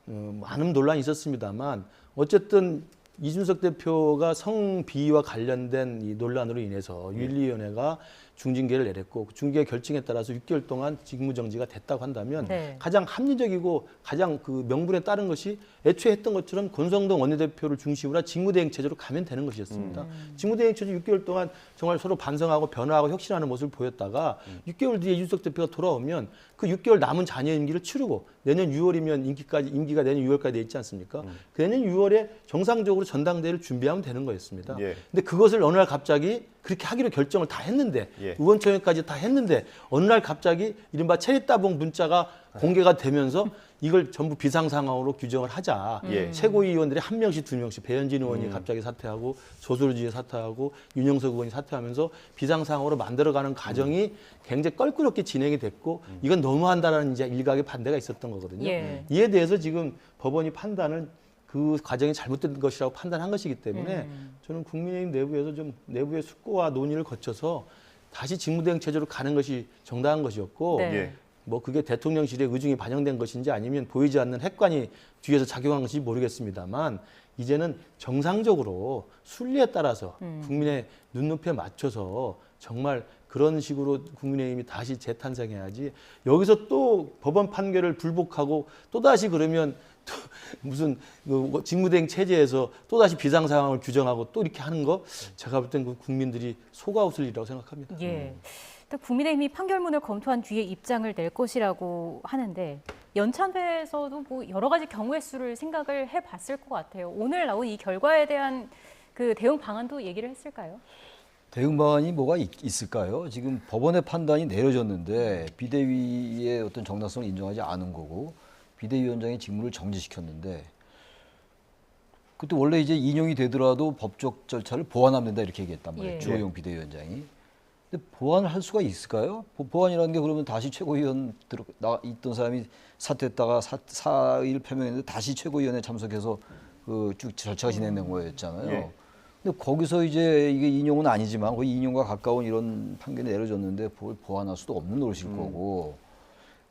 많은 논란이 있었습니다만 어쨌든 이준석 대표가 성비위와 관련된 이 논란으로 인해서 윤리위원회가 중징계를 내렸고 그 중징계 결정에 따라서 6개월 동안 직무정지가 됐다고 한다면 가장 합리적이고 가장 그 명분에 따른 것이 애초에 했던 것처럼 권성동 원내대표를 중심으로 직무대행 체제로 가면 되는 것이었습니다. 직무대행 체제 6개월 동안 정말 서로 반성하고 변화하고 혁신하는 모습을 보였다가 6개월 뒤에 이준석 대표가 돌아오면 그 6개월 남은 잔여 임기를 치르고 내년 6월이면 임기가 내년 6월까지 돼 있지 않습니까? 내년 6월에 정상적으로 전당대회를 준비하면 되는 거였습니다. 근데 그것을 어느 날 갑자기 그렇게 하기로 결정을 다 했는데 의원총회까지 다 했는데 어느 날 갑자기 이른바 체리따봉 문자가 공개가 되면서 이걸 전부 비상상황으로 규정을 하자. 최고위원들이 한 명씩 두 명씩 배현진 의원이 갑자기 사퇴하고 조소로 지휘 사퇴하고 윤영석 의원이 사퇴하면서 비상상황으로 만들어가는 과정이 굉장히 껄끄럽게 진행이 됐고 이건 너무한다라는 이제 일각의 반대가 있었던 거거든요. 이에 대해서 지금 법원이 판단을 그 과정이 잘못된 것이라고 판단한 것이기 때문에 저는 국민의힘 내부에서 좀 내부의 숙고와 논의를 거쳐서 다시 직무대행 체제로 가는 것이 정당한 것이었고 뭐 그게 대통령실의 의중이 반영된 것인지 아니면 보이지 않는 핵관이 뒤에서 작용한 것인지 모르겠습니다만 이제는 정상적으로 순리에 따라서 국민의 눈높이에 맞춰서 정말 그런 식으로 국민의힘이 다시 재탄생해야지 여기서 또 법원 판결을 불복하고 또다시 그러면 또 무슨 직무대행 체제에서 또다시 비상 상황을 규정하고 또 이렇게 하는 거 제가 볼 땐 그 국민들이 속아웃을 일이라고 생각합니다. 예. 국민의힘이 판결문을 검토한 뒤에 입장을 낼 것이라고 하는데 연찬회에서도 뭐 여러 가지 경우의 수를 생각을 해봤을 것 같아요. 오늘 나온 이 결과에 대한 그 대응 방안도 얘기를 했을까요? 대응 방안이 뭐가 있을까요? 지금 법원의 판단이 내려졌는데 비대위의 어떤 정당성을 인정하지 않은 거고 비대위원장의 직무를 정지시켰는데 그때 원래 이제 인용이 되더라도 법적 절차를 보완하면 된다 이렇게 얘기했단 말이에요. 예. 주호영 비대위원장이. 근데 보완을 할 수가 있을까요? 보완이라는 게 그러면 다시 최고위원 있던 사람이 사퇴했다가 사의를 표명했는데 다시 최고위원회에 참석해서 그 쭉 절차가 진행된 거였잖아요. 예. 근데 거기서 이제 이게 인용은 아니지만 거의 인용과 가까운 이런 판결이 내려졌는데 그걸 보완할 수도 없는 노릇일 거고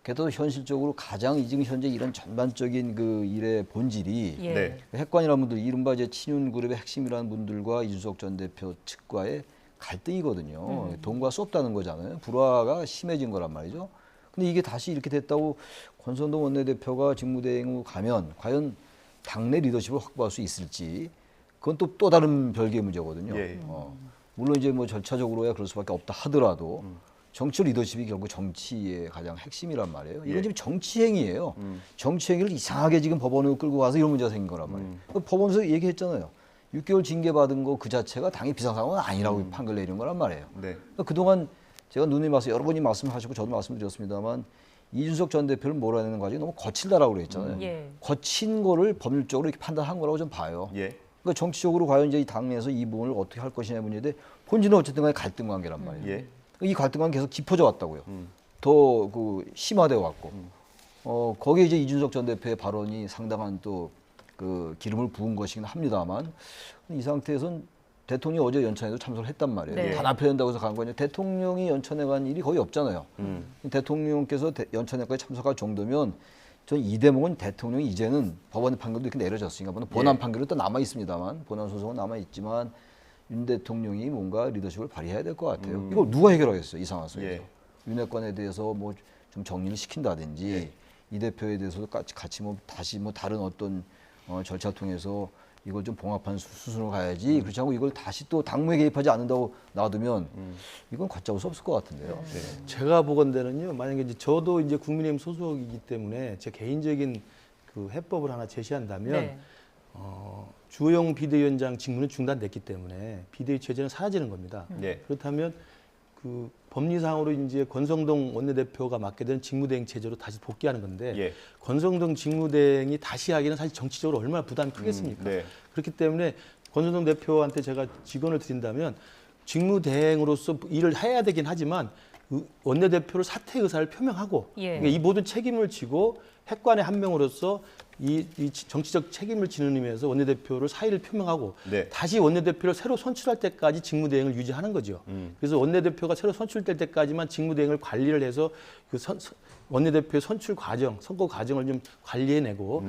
게다가 현실적으로 가장 지금 현재 이런 전반적인 그 일의 본질이 예. 네. 핵관이라는 분들 이른바 이제 친윤그룹의 핵심이라는 분들과 이준석 전 대표 측과의 갈등이거든요. 돈과 수 없다는 거잖아요. 불화가 심해진 거란 말이죠. 근데 이게 다시 이렇게 됐다고 권선동 원내대표가 직무대행으로 가면 과연 당내 리더십을 확보할 수 있을지 그건 또 다른 별개의 문제거든요. 예. 물론 이제 뭐 절차적으로야 그럴 수밖에 없다 하더라도 정치 리더십이 결국 정치의 가장 핵심이란 말이에요. 이건 예. 지금 정치 행위예요. 정치 행위를 이상하게 지금 법원으로 끌고 가서 이런 문제가 생긴 거란 말이에요. 법원에서 얘기했잖아요. 6개월 징계 받은 거 그 자체가 당의 비상상황은 아니라고 판결 내린 거란 말이에요. 네. 그러니까 그동안 제가 누누이 여러 분이 말씀하시고 저도 말씀드렸습니다만 이준석 전 대표를 몰아내는 과정이 너무 거칠다라고 그랬잖아요. 예. 거친 거를 법률적으로 이렇게 판단한 거라고 좀 봐요. 예. 그러니까 정치적으로 과연 이제 이 당내에서 이 부분을 어떻게 할 것이냐 문제인데 본질은 어쨌든 간에 갈등 관계란 말이에요. 예. 이 갈등 관계 계속 깊어져 왔다고요. 더 그 심화되어 왔고 거기에 이제 이준석 전 대표의 발언이 상당한 또 그 기름을 부은 것이긴 합니다만 이 상태에서는 대통령이 어제 연찬회도 참석을 했단 말이에요. 네. 단합해야 된다고 해서 간 거냐. 대통령이 연찬회 간 일이 거의 없잖아요. 대통령께서 연찬회까지 참석할 정도면 전 이 대목은 대통령이 이제는 법원의 판결도 이렇게 내려졌으니까 본안 판결은 또 남아 있습니다만 본안 소송은 남아 있지만 윤 대통령이 뭔가 리더십을 발휘해야 될 것 같아요. 이거 누가 해결하겠어요, 이 상황 속에서. 예. 윤핵관에 대해서 뭐 좀 정리를 시킨다든지 예. 이 대표에 대해서도 같이 뭐 다시 뭐 다른 어떤 절차 통해서 이걸 좀 봉합한 수순으로 가야지. 그렇지 않고 이걸 다시 또 당무에 개입하지 않는다고 놔두면 이건 걷잡을 수 없을 것 같은데요. 네. 제가 보건대는요. 만약에 이제 저도 이제 국민의힘 소속이기 때문에 제 개인적인 그 해법을 하나 제시한다면 네. 주호영 비대위원장 직무는 중단됐기 때문에 비대위 체제는 사라지는 겁니다. 네. 그렇다면 그 법리상으로 이제 권성동 원내대표가 맡게 되는 직무대행 체제로 다시 복귀하는 건데 예. 권성동 직무대행이 다시 하기는 사실 정치적으로 얼마나 부담이 크겠습니까? 네. 그렇기 때문에 권성동 대표한테 제가 직언을 드린다면 직무대행으로서 일을 해야 되긴 하지만 원내대표를 사퇴 의사를 표명하고 예. 그러니까 이 모든 책임을 지고 핵관의 한 명으로서 이 정치적 책임을 지는 의미에서 원내대표를 사의를 표명하고 네. 다시 원내대표를 새로 선출할 때까지 직무대행을 유지하는 거죠. 그래서 원내대표가 새로 선출될 때까지만 직무대행을 관리를 해서 그 원내대표의 선출 과정, 선거 과정을 좀 관리해내고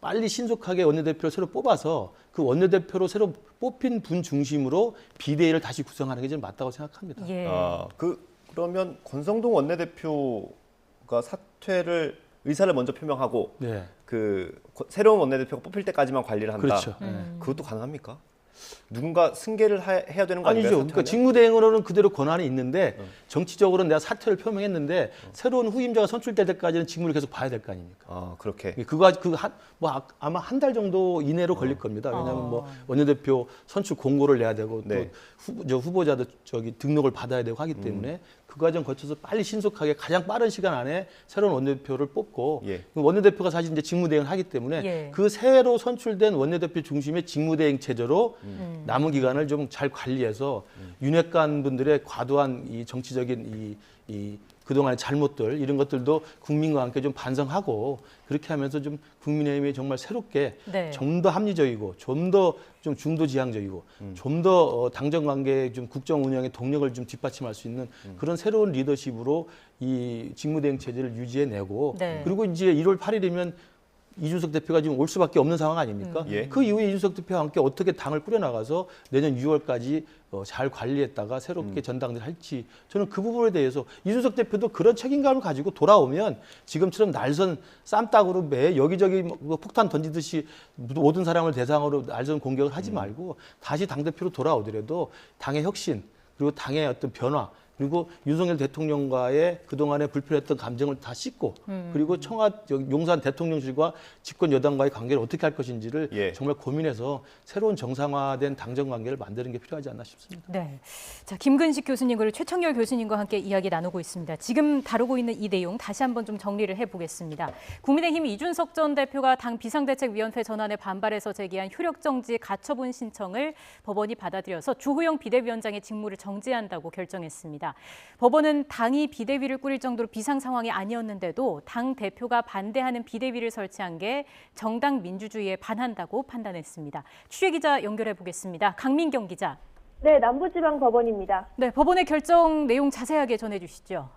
빨리 신속하게 원내대표를 새로 뽑아서 그 원내대표로 새로 뽑힌 분 중심으로 비대위를 다시 구성하는 게 좀 맞다고 생각합니다. 예. 그러면 권성동 원내대표가 사퇴를 의사를 먼저 표명하고 네. 그 새로운 원내대표가 뽑힐 때까지만 관리를 한다. 그렇죠. 그것도 가능합니까? 누군가 승계를 해야 되는 거 아닌가요? 아니죠. 그러니까 직무대행으로는 그대로 권한이 있는데 정치적으로는 내가 사퇴를 표명했는데 새로운 후임자가 선출될 때까지는 직무를 계속 봐야 될 거 아닙니까? 아, 그렇게. 아마 한 달 정도 이내로 걸릴 겁니다. 왜냐하면 뭐 원내대표 선출 공고를 내야 되고 네. 또 후보자도 등록을 받아야 되고 하기 때문에 그 과정 거쳐서 빨리 신속하게 가장 빠른 시간 안에 새로운 원내대표를 뽑고 예. 원내대표가 사실 이제 직무대행을 하기 때문에 예. 그 새로 선출된 원내대표 중심의 직무대행 체제로 남은 기간을 좀 잘 관리해서 윤핵관 분들의 과도한 이 정치적인 그동안의 잘못들 이런 것들도 국민과 함께 좀 반성하고 그렇게 하면서 좀 국민의힘이 정말 새롭게 네. 좀 더 합리적이고 좀 더 좀 중도지향적이고 좀 더 당정 관계 좀 국정 운영의 동력을 좀 뒷받침할 수 있는 그런 새로운 리더십으로 이 직무대행 체제를 유지해내고 네. 그리고 이제 1월 8일이면 이준석 대표가 지금 올 수밖에 없는 상황 아닙니까? 예. 그 이후에 이준석 대표와 함께 어떻게 당을 꾸려나가서 내년 6월까지 잘 관리했다가 새롭게 전당대를 할지 저는 그 부분에 대해서 이준석 대표도 그런 책임감을 가지고 돌아오면 지금처럼 날선 쌈딱으로 매 여기저기 뭐 폭탄 던지듯이 모든 사람을 대상으로 날선 공격을 하지 말고 다시 당대표로 돌아오더라도 당의 혁신 그리고 당의 어떤 변화 그리고 윤석열 대통령과의 그동안에 불편했던 감정을 다 씻고 그리고 용산 대통령실과 집권 여당과의 관계를 어떻게 할 것인지를 예. 정말 고민해서 새로운 정상화된 당정 관계를 만드는 게 필요하지 않나 싶습니다. 네. 자, 김근식 교수님 그리고 최청열 교수님과 함께 이야기 나누고 있습니다. 지금 다루고 있는 이 내용 다시 한번 좀 정리를 해보겠습니다. 국민의힘 이준석 전 대표가 당 비상대책위원회 전환에 반발해서 제기한 효력정지 가처분 신청을 법원이 받아들여서 주호영 비대위원장의 직무를 정지한다고 결정했습니다. 법원은 당이 비대위를 꾸릴 정도로 비상 상황이 아니었는데도 당 대표가 반대하는 비대위를 설치한 게 정당 민주주의에 반한다고 판단했습니다. 취재기자 연결해 보겠습니다. 강민경 기자. 네, 남부지방법원입니다. 네, 법원의 결정 내용 자세하게 전해주시죠.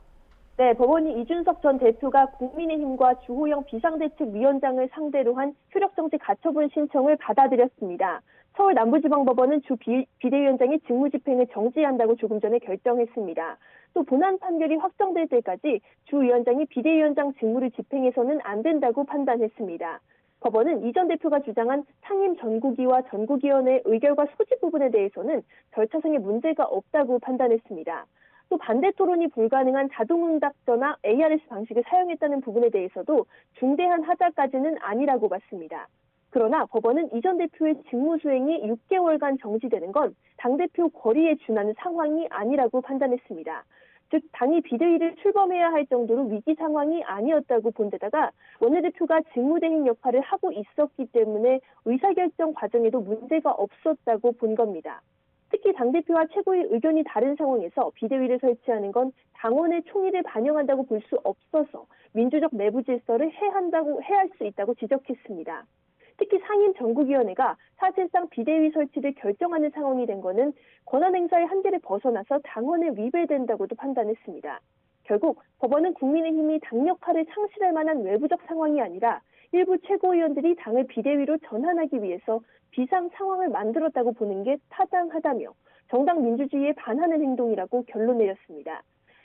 네, 법원이 이준석 전 대표가 국민의힘과 주호영 비상대책위원장을 상대로 한 효력정지 가처분 신청을 받아들였습니다. 서울 남부지방법원은 주 비대위원장의 직무집행을 정지한다고 조금 전에 결정했습니다. 또 본안 판결이 확정될 때까지 주 위원장이 비대위원장 직무를 집행해서는 안 된다고 판단했습니다. 법원은 이 전 대표가 주장한 상임 전국위와 전국위원회 의결과 소집 부분에 대해서는 절차상의 문제가 없다고 판단했습니다. 또 반대 토론이 불가능한 자동응답 전화 ARS 방식을 사용했다는 부분에 대해서도 중대한 하자까지는 아니라고 봤습니다. 그러나 법원은 이 전 대표의 직무 수행이 6개월간 정지되는 건 당대표 권리에 준하는 상황이 아니라고 판단했습니다. 즉 당이 비대위를 출범해야 할 정도로 위기 상황이 아니었다고 본 데다가 원내대표가 직무대행 역할을 하고 있었기 때문에 의사결정 과정에도 문제가 없었다고 본 겁니다. 특히 당대표와 최고의 의견이 다른 상황에서 비대위를 설치하는 건 당원의 총의를 반영한다고 볼 수 없어서 민주적 내부 질서를 해할 수 있다고 지적했습니다. 특히 상임 전국위원회가 사실상 비대위 설치를 결정하는 상황이 된 것은 권한 행사의 한계를 벗어나서 당원에 위배된다고도 판단했습니다. 결국 법원은 국민의힘이 당 역할을 상실할 만한 외부적 상황이 아니라 일부 최고위원들이 당을 비대위로 전환하기 위해서 비상 상황을 만들었다고 보는 게 타당하다며 정당 민주주의에 반하는 행동이라고 결론 내렸습니다.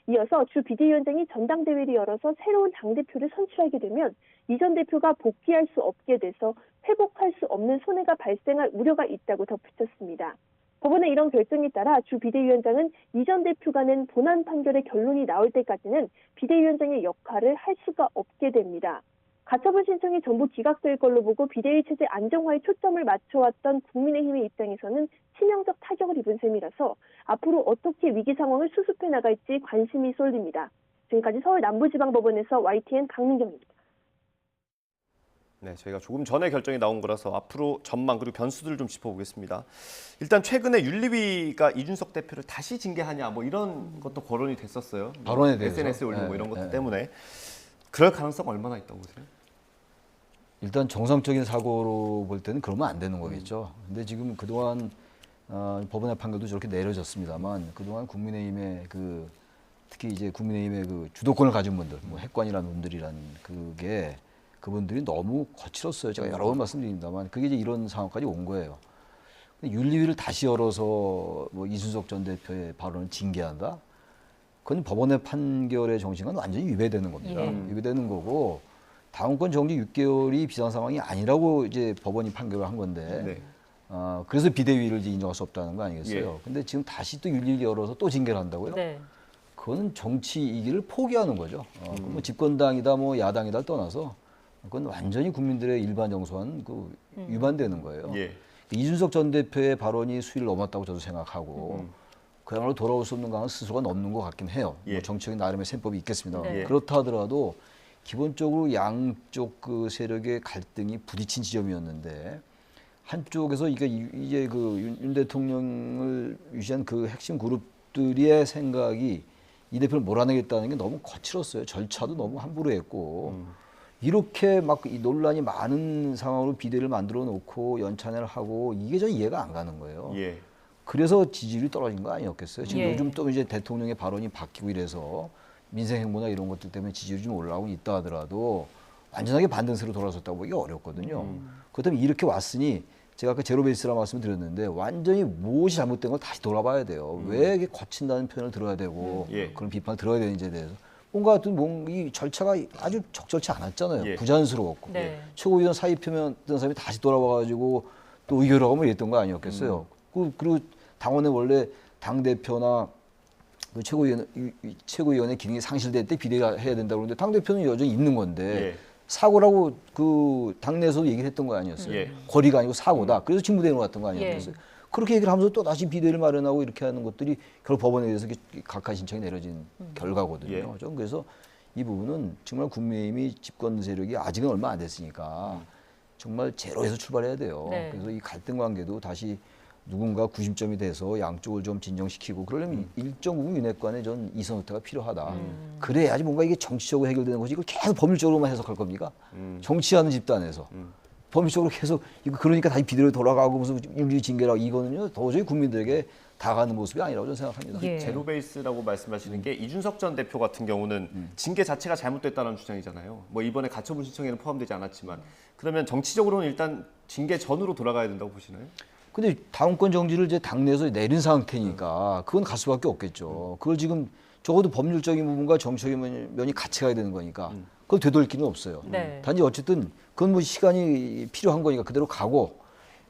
이어서 주 비대위원장이 전당대회를 열어서 새로운 당대표를 선출하게 되면 이 전 대표가 복귀할 수 없게 돼서 회복할 수 없는 손해가 발생할 우려가 있다고 덧붙였습니다. 법원의 이런 결정에 따라 주 비대위원장은 이 전 대표가 낸 본안 판결의 결론이 나올 때까지는 비대위원장의 역할을 할 수가 없게 됩니다. 가처분 신청이 전부 기각될 걸로 보고 비대위 체제 안정화에 초점을 맞춰왔던 국민의힘의 입장에서는 치명적 타격을 입은 셈이라서 앞으로 어떻게 위기 상황을 수습해 나갈지 관심이 쏠립니다. 지금까지 서울 남부지방법원에서 YTN 강민경입니다. 네, 저희가 조금 전에 결정이 나온 거라서 앞으로 전망 그리고 변수들을 좀 짚어보겠습니다. 일단 최근에 윤리위가 이준석 대표를 다시 징계하냐 뭐 이런 것도 거론이 됐었어요. 발언에 대해서. SNS에 올리고 이런 것들 때문에 그럴 가능성 얼마나 있다고 보세요? 일단 정상적인 사고로 볼 때는 그러면 안 되는 거겠죠. 근데 지금 그동안 법원의 판결도 저렇게 내려졌습니다만 그동안 국민의힘의 특히 이제 국민의힘의 주도권을 가진 분들, 뭐 핵관이라는 분들이란 그분들이 너무 거칠었어요. 제가 여러 번 말씀드립니다만 그게 이제 이런 상황까지 온 거예요. 윤리위를 다시 열어서 뭐 이준석 전 대표의 발언을 징계한다? 그건 법원의 판결의 정신과 완전히 위배되는 겁니다. 위배되는 거고 당원권 정지 6개월이 비상 상황이 아니라고 이제 법원이 판결을 한 건데 그래서 비대위를 이제 인정할 수 없다는 거 아니겠어요? 근데 지금 다시 또 윤리위를 열어서 또 징계를 한다고요? 그거는 정치 이기를 포기하는 거죠. 뭐 집권당이다 뭐 야당이다 떠나서 그건 완전히 국민들의 일반 정서와는 위반되는 거예요. 이준석 전 대표의 발언이 수위를 넘었다고 저도 생각하고 그야말로 돌아올 수 없는 강은 스스로가 넘는 것 같긴 해요. 뭐 정치적인 나름의 셈법이 있겠습니다. 그렇다 하더라도 기본적으로 양쪽 세력의 갈등이 부딪힌 지점이었는데 한쪽에서 이제 윤 대통령을 유시한 그 핵심 그룹들의 생각이 이 대표를 몰아내겠다는 게 너무 거칠었어요. 절차도 너무 함부로 했고 이렇게 막 이 논란이 많은 상황으로 비대를 만들어 놓고 연찬회를 하고 이게 전 이해가 안 가는 거예요. 예. 그래서 지지율이 떨어진 거 아니었겠어요? 지금 예. 요즘 또 이제 대통령의 발언이 바뀌고 이래서 민생 행보나 이런 것들 때문에 지지율이 좀 올라오고 있다 하더라도 완전하게 반등세로 돌아섰다고 보기 어렵거든요. 그렇다면 이렇게 왔으니 제가 아까 제로베이스라 말씀드렸는데 완전히 무엇이 잘못된 걸 다시 돌아봐야 돼요. 왜 이게 거친다는 표현을 들어야 되고 예. 그런 비판을 들어야 되는지에 대해서 뭔가 이 절차가 아주 적절치 않았잖아요. 예. 부자연스러웠고 네. 최고위원 사의표명 했던 사람이 다시 돌아와가지고 또 의결하고 뭐 이랬던 거 아니었겠어요. 그리고 당원의 원래 당 대표나 그 최고위원의 기능이 상실될 때 비대가 해야 된다고 그러는데 당 대표는 여전히 있는 건데 예. 사고라고 그 당내에서도 얘기를 했던 거 아니었어요. 예. 거리가 아니고 사고다. 그래서 직무대행을 왔던 거 아니었겠어요. 그렇게 얘기를 하면서 또 다시 비대를 마련하고 이렇게 하는 것들이 결국 법원에 의해서 각하 신청이 내려진 결과거든요. 좀 그래서 이 부분은 정말 국민의힘이 집권 세력이 아직은 얼마 안 됐으니까 정말 제로에서 출발해야 돼요. 네. 그래서 이 갈등 관계도 다시 누군가 구심점이 돼서 양쪽을 좀 진정시키고 그러려면 일정 부분 윤핵관의 전 이선 후퇴가 필요하다. 그래야지 뭔가 이게 정치적으로 해결되는 것이 이걸 계속 법률적으로만 해석할 겁니까? 정치하는 집단에서. 법률적으로 계속 이거 그러니까 다시 비대로 돌아가고 무슨 윤리 징계라고 이거는요 도저히 국민들에게 다가가는 모습이 아니라고 저는 생각합니다. 예. 제로베이스라고 말씀하시는 게 이준석 전 대표 같은 경우는 징계 자체가 잘못됐다는 주장이잖아요. 뭐 이번에 가처분 신청에는 포함되지 않았지만 그러면 정치적으로는 일단 징계 전으로 돌아가야 된다고 보시나요? 근데 다음권 정지를 이제 당내에서 내린 상태니까 그건 갈 수밖에 없겠죠. 그걸 지금 적어도 법률적인 부분과 정치적인 면이 같이 가야 되는 거니까 그걸 되돌릴 기는 없어요. 네. 단지 어쨌든 그건 뭐 시간이 필요한 거니까 그대로 가고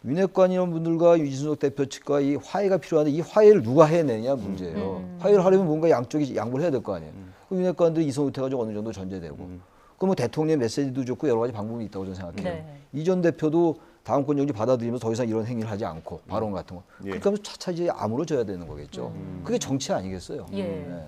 윤핵관 이런 분들과 이준석 대표 측과 이 화해가 필요한데 이 화해를 누가 해내냐 문제예요. 화해를 하려면 뭔가 양쪽이 양보를 해야 될 거 아니에요. 그럼 윤핵관들이 이선 후퇴가 좀 어느 정도 전제되고 그럼 뭐 대통령의 메시지도 좋고 여러 가지 방법이 있다고 저는 생각해요. 네. 이 전 대표도 다음권 정지 받아들이면서 더 이상 이런 행위를 하지 않고 발언 같은 거. 그러니까 차차 이제 아무러져야 되는 거겠죠. 그게 정치 아니겠어요. 예. 네.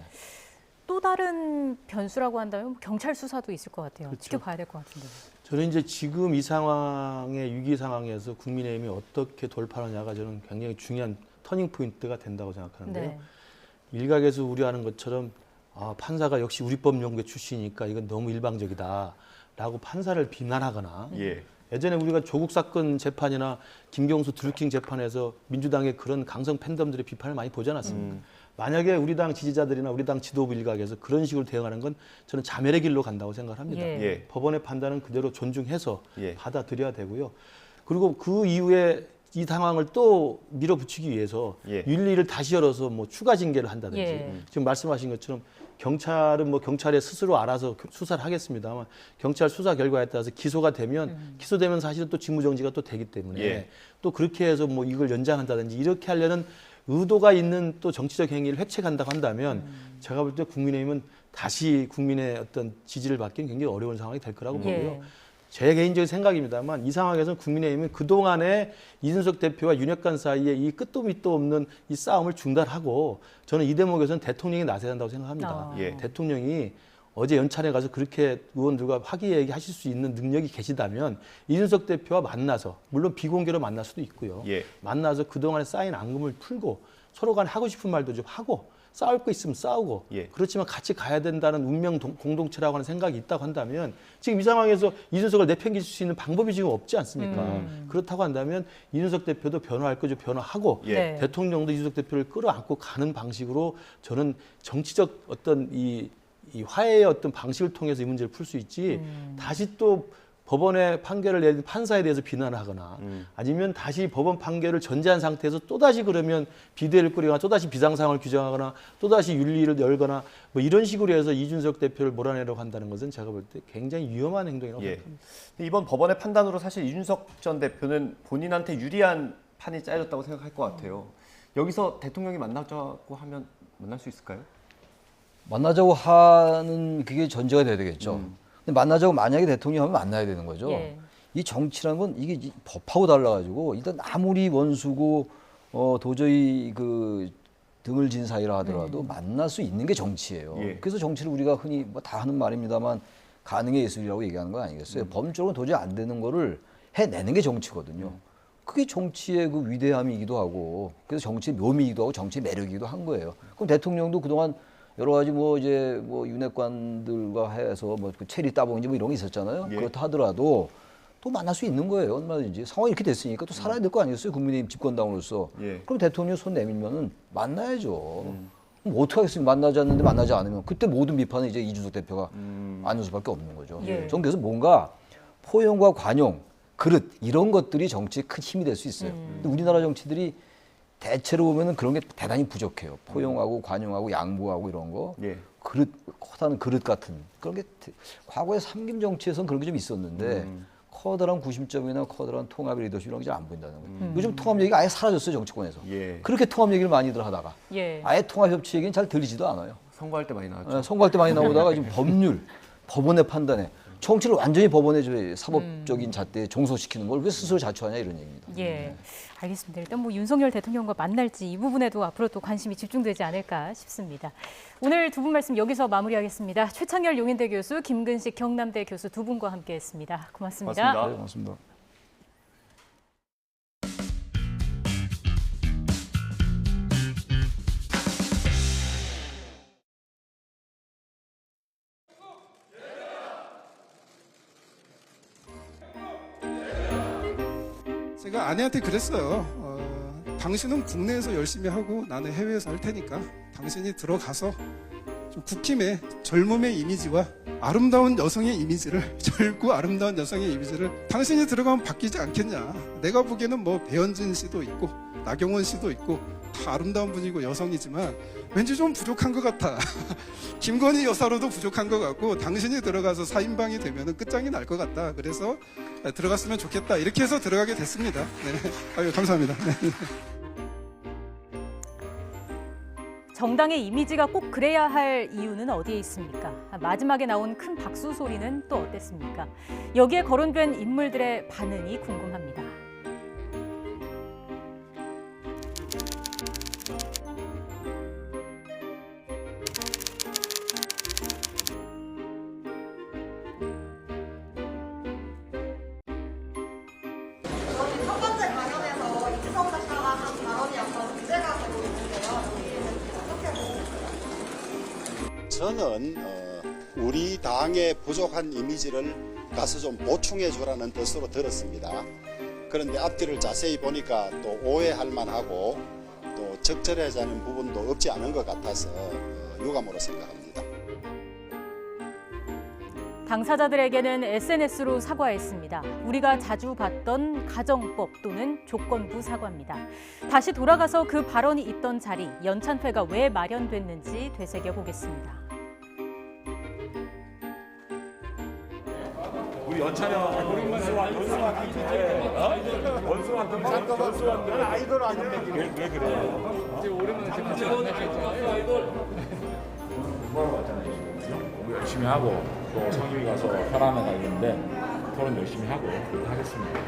또 다른 변수라고 한다면 경찰 수사도 있을 것 같아요. 그렇죠. 지켜봐야 될 것 같은데. 저는 이제 지금 이 상황의 위기 상황에서 국민의힘이 어떻게 돌파하느냐가 저는 굉장히 중요한 터닝 포인트가 된다고 생각하는데요. 네. 일각에서 우려하는 것처럼 판사가 역시 우리 법연구회 출신이니까 이건 너무 일방적이다라고 판사를 비난하거나 예. 예전에 우리가 조국 사건 재판이나 김경수 드루킹 재판에서 민주당의 그런 강성 팬덤들의 비판을 많이 보지 않았습니까? 만약에 우리 당 지지자들이나 우리 당 지도부 일각에서 그런 식으로 대응하는 건 저는 자멸의 길로 간다고 생각합니다. 예. 법원의 판단은 그대로 존중해서 예. 받아들여야 되고요. 그리고 그 이후에 이 상황을 또 밀어붙이기 위해서 예. 윤리를 다시 열어서 뭐 추가 징계를 한다든지 예. 지금 말씀하신 것처럼 경찰은 뭐 경찰에 스스로 알아서 수사를 하겠습니다만 경찰 수사 결과에 따라서 기소가 되면 기소되면 사실은 또 직무정지가 또 되기 때문에 예. 또 그렇게 해서 뭐 이걸 연장한다든지 이렇게 하려는 의도가 있는 또 정치적 행위를 획책한다고 한다면 제가 볼 때 국민의힘은 다시 국민의 어떤 지지를 받기는 굉장히 어려운 상황이 될 거라고 보고요. 예. 제 개인적인 생각입니다만 이 상황에서는 국민의힘은 그동안에 이준석 대표와 윤핵관 사이에 이 끝도 밑도 없는 이 싸움을 중단하고 저는 이 대목에서는 대통령이 나서야 한다고 생각합니다. 예. 대통령이 어제 연찬에 가서 그렇게 의원들과 화기애애하실 수 있는 능력이 계시다면 이준석 대표와 만나서 물론 비공개로 만날 수도 있고요. 예. 만나서 그동안에 쌓인 앙금을 풀고 서로 간에 하고 싶은 말도 좀 하고 싸울 거 있으면 싸우고 예. 그렇지만 같이 가야 된다는 운명 공동체라고 하는 생각이 있다고 한다면 지금 이 상황에서 이준석을 내팽길 수 있는 방법이 지금 없지 않습니까? 그렇다고 한다면 이준석 대표도 변화할 거죠. 변화하고 네. 대통령도 이준석 대표를 끌어안고 가는 방식으로 저는 정치적 어떤 이 화해의 어떤 방식을 통해서 이 문제를 풀 수 있지 다시 또 법원의 판결을 내린 판사에 대해서 비난을 하거나 아니면 다시 법원 판결을 전제한 상태에서 또다시 그러면 비대를 꾸리거나 또다시 비상상황을 규정하거나 또다시 윤리를 열거나 뭐 이런 식으로 해서 이준석 대표를 몰아내려고 한다는 것은 제가 볼 때 굉장히 위험한 행동이라고 예. 생각합니다. 이번 법원의 판단으로 사실 이준석 전 대표는 본인한테 유리한 판이 짜여졌다고 생각할 것 같아요. 여기서 대통령이 만나자고 하면 만날 수 있을까요? 만나자고 하는 그게 전제가 돼야 되겠죠. 근데 만나자고 만약에 대통령이 하면 만나야 되는 거죠. 예. 이 정치라는 건 이게 법하고 달라가지고 일단 아무리 원수고 도저히 그 등을 진 사이라 하더라도 만날 수 있는 게 정치예요. 예. 그래서 정치를 우리가 흔히 뭐 다 하는 말입니다만 가능의 예술이라고 얘기하는 거 아니겠어요? 법률적으로 도저히 안 되는 거를 해내는 게 정치거든요. 그게 정치의 그 위대함이기도 하고 그래서 정치의 묘미이기도 하고 정치의 매력이기도 한 거예요. 그럼 대통령도 그동안 여러 가지 뭐 이제 뭐 윤핵관들과 해서 뭐 체리 따봉인지 뭐 이런 게 있었잖아요. 예. 그렇다 하더라도 또 만날 수 있는 거예요. 얼마든지 상황이 이렇게 됐으니까 또 살아야 될 거 아니겠어요? 국민의힘 집권당으로서. 예. 그럼 대통령 손 내밀면은 만나야죠. 그럼 어떻게 하겠습니까? 만나지 않는데 만나지 않으면 그때 모든 비판은 이제 이준석 대표가 안을 수밖에 없는 거죠. 예. 저는 그래서 뭔가 포용과 관용, 그릇 이런 것들이 정치에 큰 힘이 될 수 있어요. 근데 우리나라 정치들이 대체로 보면은 그런 게 대단히 부족해요. 포용하고 관용하고 양보하고 이런 거. 예. 그릇, 커다란 그릇 같은 그런 게 과거에 삼김 정치에서는 그런 게 좀 있었는데 커다란 구심점이나 커다란 통합의 리더십 이런 게 잘 안 보인다는 거예요. 요즘 통합 얘기가 아예 사라졌어요, 정치권에서. 예. 그렇게 통합 얘기를 많이들 하다가 예. 아예 통합 협치 얘기는 잘 들리지도 않아요. 선거할 때 많이 나왔죠. 선거할 때 많이 나오다가 지금 법률, 법원의 판단에 정치를 완전히 법원의 저희 사법적인 잣대에 종속시키는 걸 왜 스스로 자초하냐 이런 얘기입니다. 예, 알겠습니다. 일단 뭐 윤석열 대통령과 만날지 이 부분에도 앞으로 또 관심이 집중되지 않을까 싶습니다. 오늘 두 분 말씀 여기서 마무리하겠습니다. 최창열 용인대 교수, 김근식 경남대 교수 두 분과 함께했습니다. 고맙습니다. 고맙습니다. 네, 고맙습니다. 제가 아내한테 그랬어요. 당신은 국내에서 열심히 하고 나는 해외에서 할 테니까 당신이 들어가서 좀 국힘의 젊음의 이미지와 아름다운 여성의 이미지를 젊고 아름다운 여성의 이미지를 당신이 들어가면 바뀌지 않겠냐. 내가 보기에는 뭐 배현진 씨도 있고 나경원 씨도 있고 다 아름다운 분이고 여성이지만 왠지 좀 부족한 것 같아. 김건희 여사로도 부족한 것 같고 당신이 들어가서 4인방이 되면 끝장이 날 것 같다. 그래서 들어갔으면 좋겠다. 이렇게 해서 들어가게 됐습니다. 네. 아유, 감사합니다. 네. 정당의 이미지가 꼭 그래야 할 이유는 어디에 있습니까? 마지막에 나온 큰 박수 소리는 또 어땠습니까? 여기에 거론된 인물들의 반응이 궁금합니다. 첫 번째 강연에서 이지성 작가가 한 발언이었던 문제가 되고 있는데요. 어떻게 보세요? 저는 우리 당의 부족한 이미지를 가서 좀 보충해 주라는 뜻으로 들었습니다. 그런데 앞뒤를 자세히 보니까 또 오해할 만하고 또 적절하지 않은 부분도 없지 않은 것 같아서 유감으로 생각합니다. 당사자들에게는 SNS로 사과했습니다. 우리가 자주 봤던 가정법 또는 조건부 사과입니다. 다시 돌아가서 그 발언이 있던 자리, 연찬회가 왜 마련됐는지 되새겨보겠습니다. 우리 연찬형 우리 원수한테 아이돌 아니야? 왜 그래요? 이제 오랜만에 같이 뭐라고 왔잖아요. 너무 열심히 하고 또 성유리 가서 파라메가 있는데 토론 열심히 하고 그렇게 하겠습니다.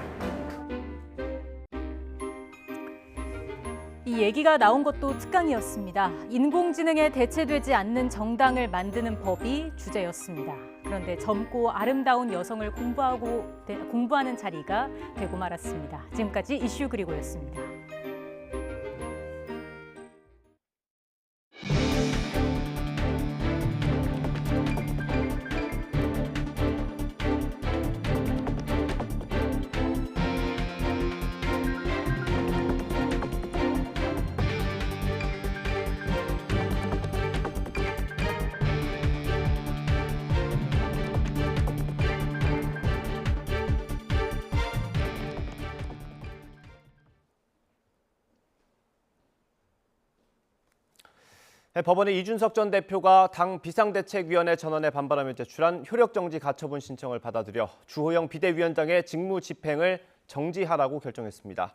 이 얘기가 나온 것도 특강이었습니다. 인공지능에 대체되지 않는 정당을 만드는 법이 주제였습니다. 그런데 젊고 아름다운 여성을 공부하는 자리가 되고 말았습니다. 지금까지 이슈 그리고였습니다. 법원의 이준석 전 대표가 당 비상대책위원회 전원에 반발하며 제출한 효력정지 가처분 신청을 받아들여 주호영 비대위원장의 직무 집행을 정지하라고 결정했습니다.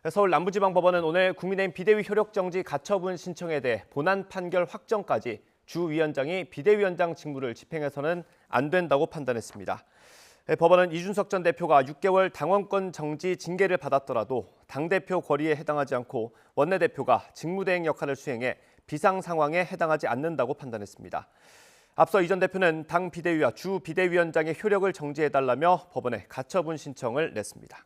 서울 남부지방법원은 오늘 국민의힘 비대위 효력정지 가처분 신청에 대해 본안 판결 확정까지 주 위원장이 비대위원장 직무를 집행해서는 안 된다고 판단했습니다. 법원은 이준석 전 대표가 6개월 당원권 정지 징계를 받았더라도 당대표 권리에 해당하지 않고 원내대표가 직무대행 역할을 수행해 비상 상황에 해당하지 않는다고 판단했습니다. 앞서 이 전 대표는 당 비대위와 주 비대위원장의 효력을 정지해달라며 법원에 가처분 신청을 냈습니다.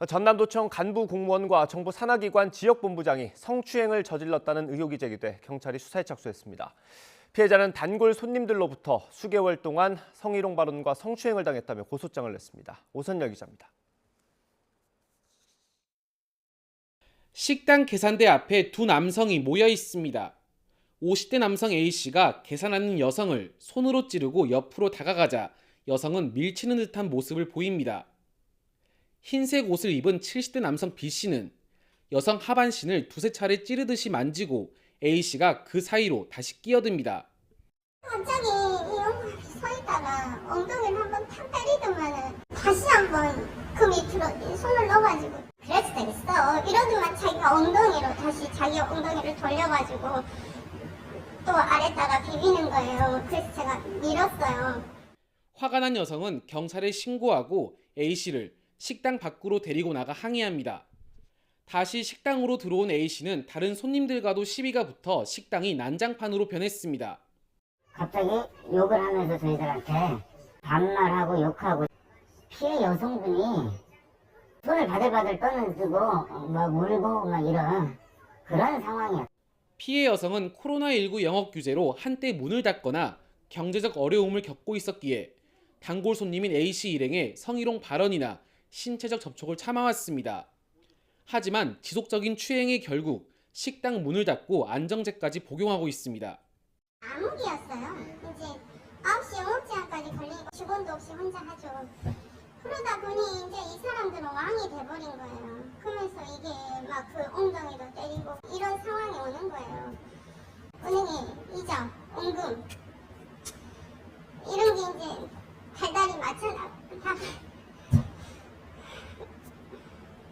전남도청 간부 공무원과 정부 산하기관 지역본부장이 성추행을 저질렀다는 의혹이 제기돼 경찰이 수사에 착수했습니다. 피해자는 단골 손님들로부터 수개월 동안 성희롱 발언과 성추행을 당했다며 고소장을 냈습니다. 오선열 기자입니다. 식당 계산대 앞에 두 남성이 모여 있습니다. 50대 남성 A씨가 계산하는 여성을 손으로 찌르고 옆으로 다가가자 여성은 밀치는 듯한 모습을 보입니다. 흰색 옷을 입은 70대 남성 B씨는 여성 하반신을 두세 차례 찌르듯이 만지고 A씨가 그 사이로 다시 끼어듭니다. 갑자기 이 엉덩이 서 있다가 엉덩이를 한번 탁 때리더만은 다시 한번 그 밑으로 손을 넣어가지고 그랬을 때 있어. 이러더만 자기가 엉덩이로 다시 자기 엉덩이를 돌려가지고 또 아래다가 비비는 거예요. 그래서 제가 밀었어요. 화가 난 여성은 경찰에 신고하고 A씨를 식당 밖으로 데리고 나가 항의합니다. 다시 식당으로 들어온 A씨는 다른 손님들과도 시비가 붙어 식당이 난장판으로 변했습니다. 갑자기 욕을 하면서 저희들한테 반말하고 욕하고 피해 여성분이 손을 바들바들 떠는쓰고 막 울고 막 이런 그런 상황이었어요. 피해 여성은 코로나19 영업 규제로 한때 문을 닫거나 경제적 어려움을 겪고 있었기에 단골 손님인 A씨 일행의 성희롱 발언이나 신체적 접촉을 참아왔습니다. 하지만 지속적인 추행의 결국 식당 문을 닫고 안정제까지 복용하고 있습니다. 암흑이었어요. 이제 9시 영업제한까지 걸리니까 직원도 없이 혼자 하죠. 그러다 보니 이제 이 사람들은 왕이 돼버린 거예요. 그러면서 이게 막 그 엉덩이도 때리고 이런 상황이 오는 거예요. 은행에 이자, 원금 이런 게 이제 달달이 맞춰나가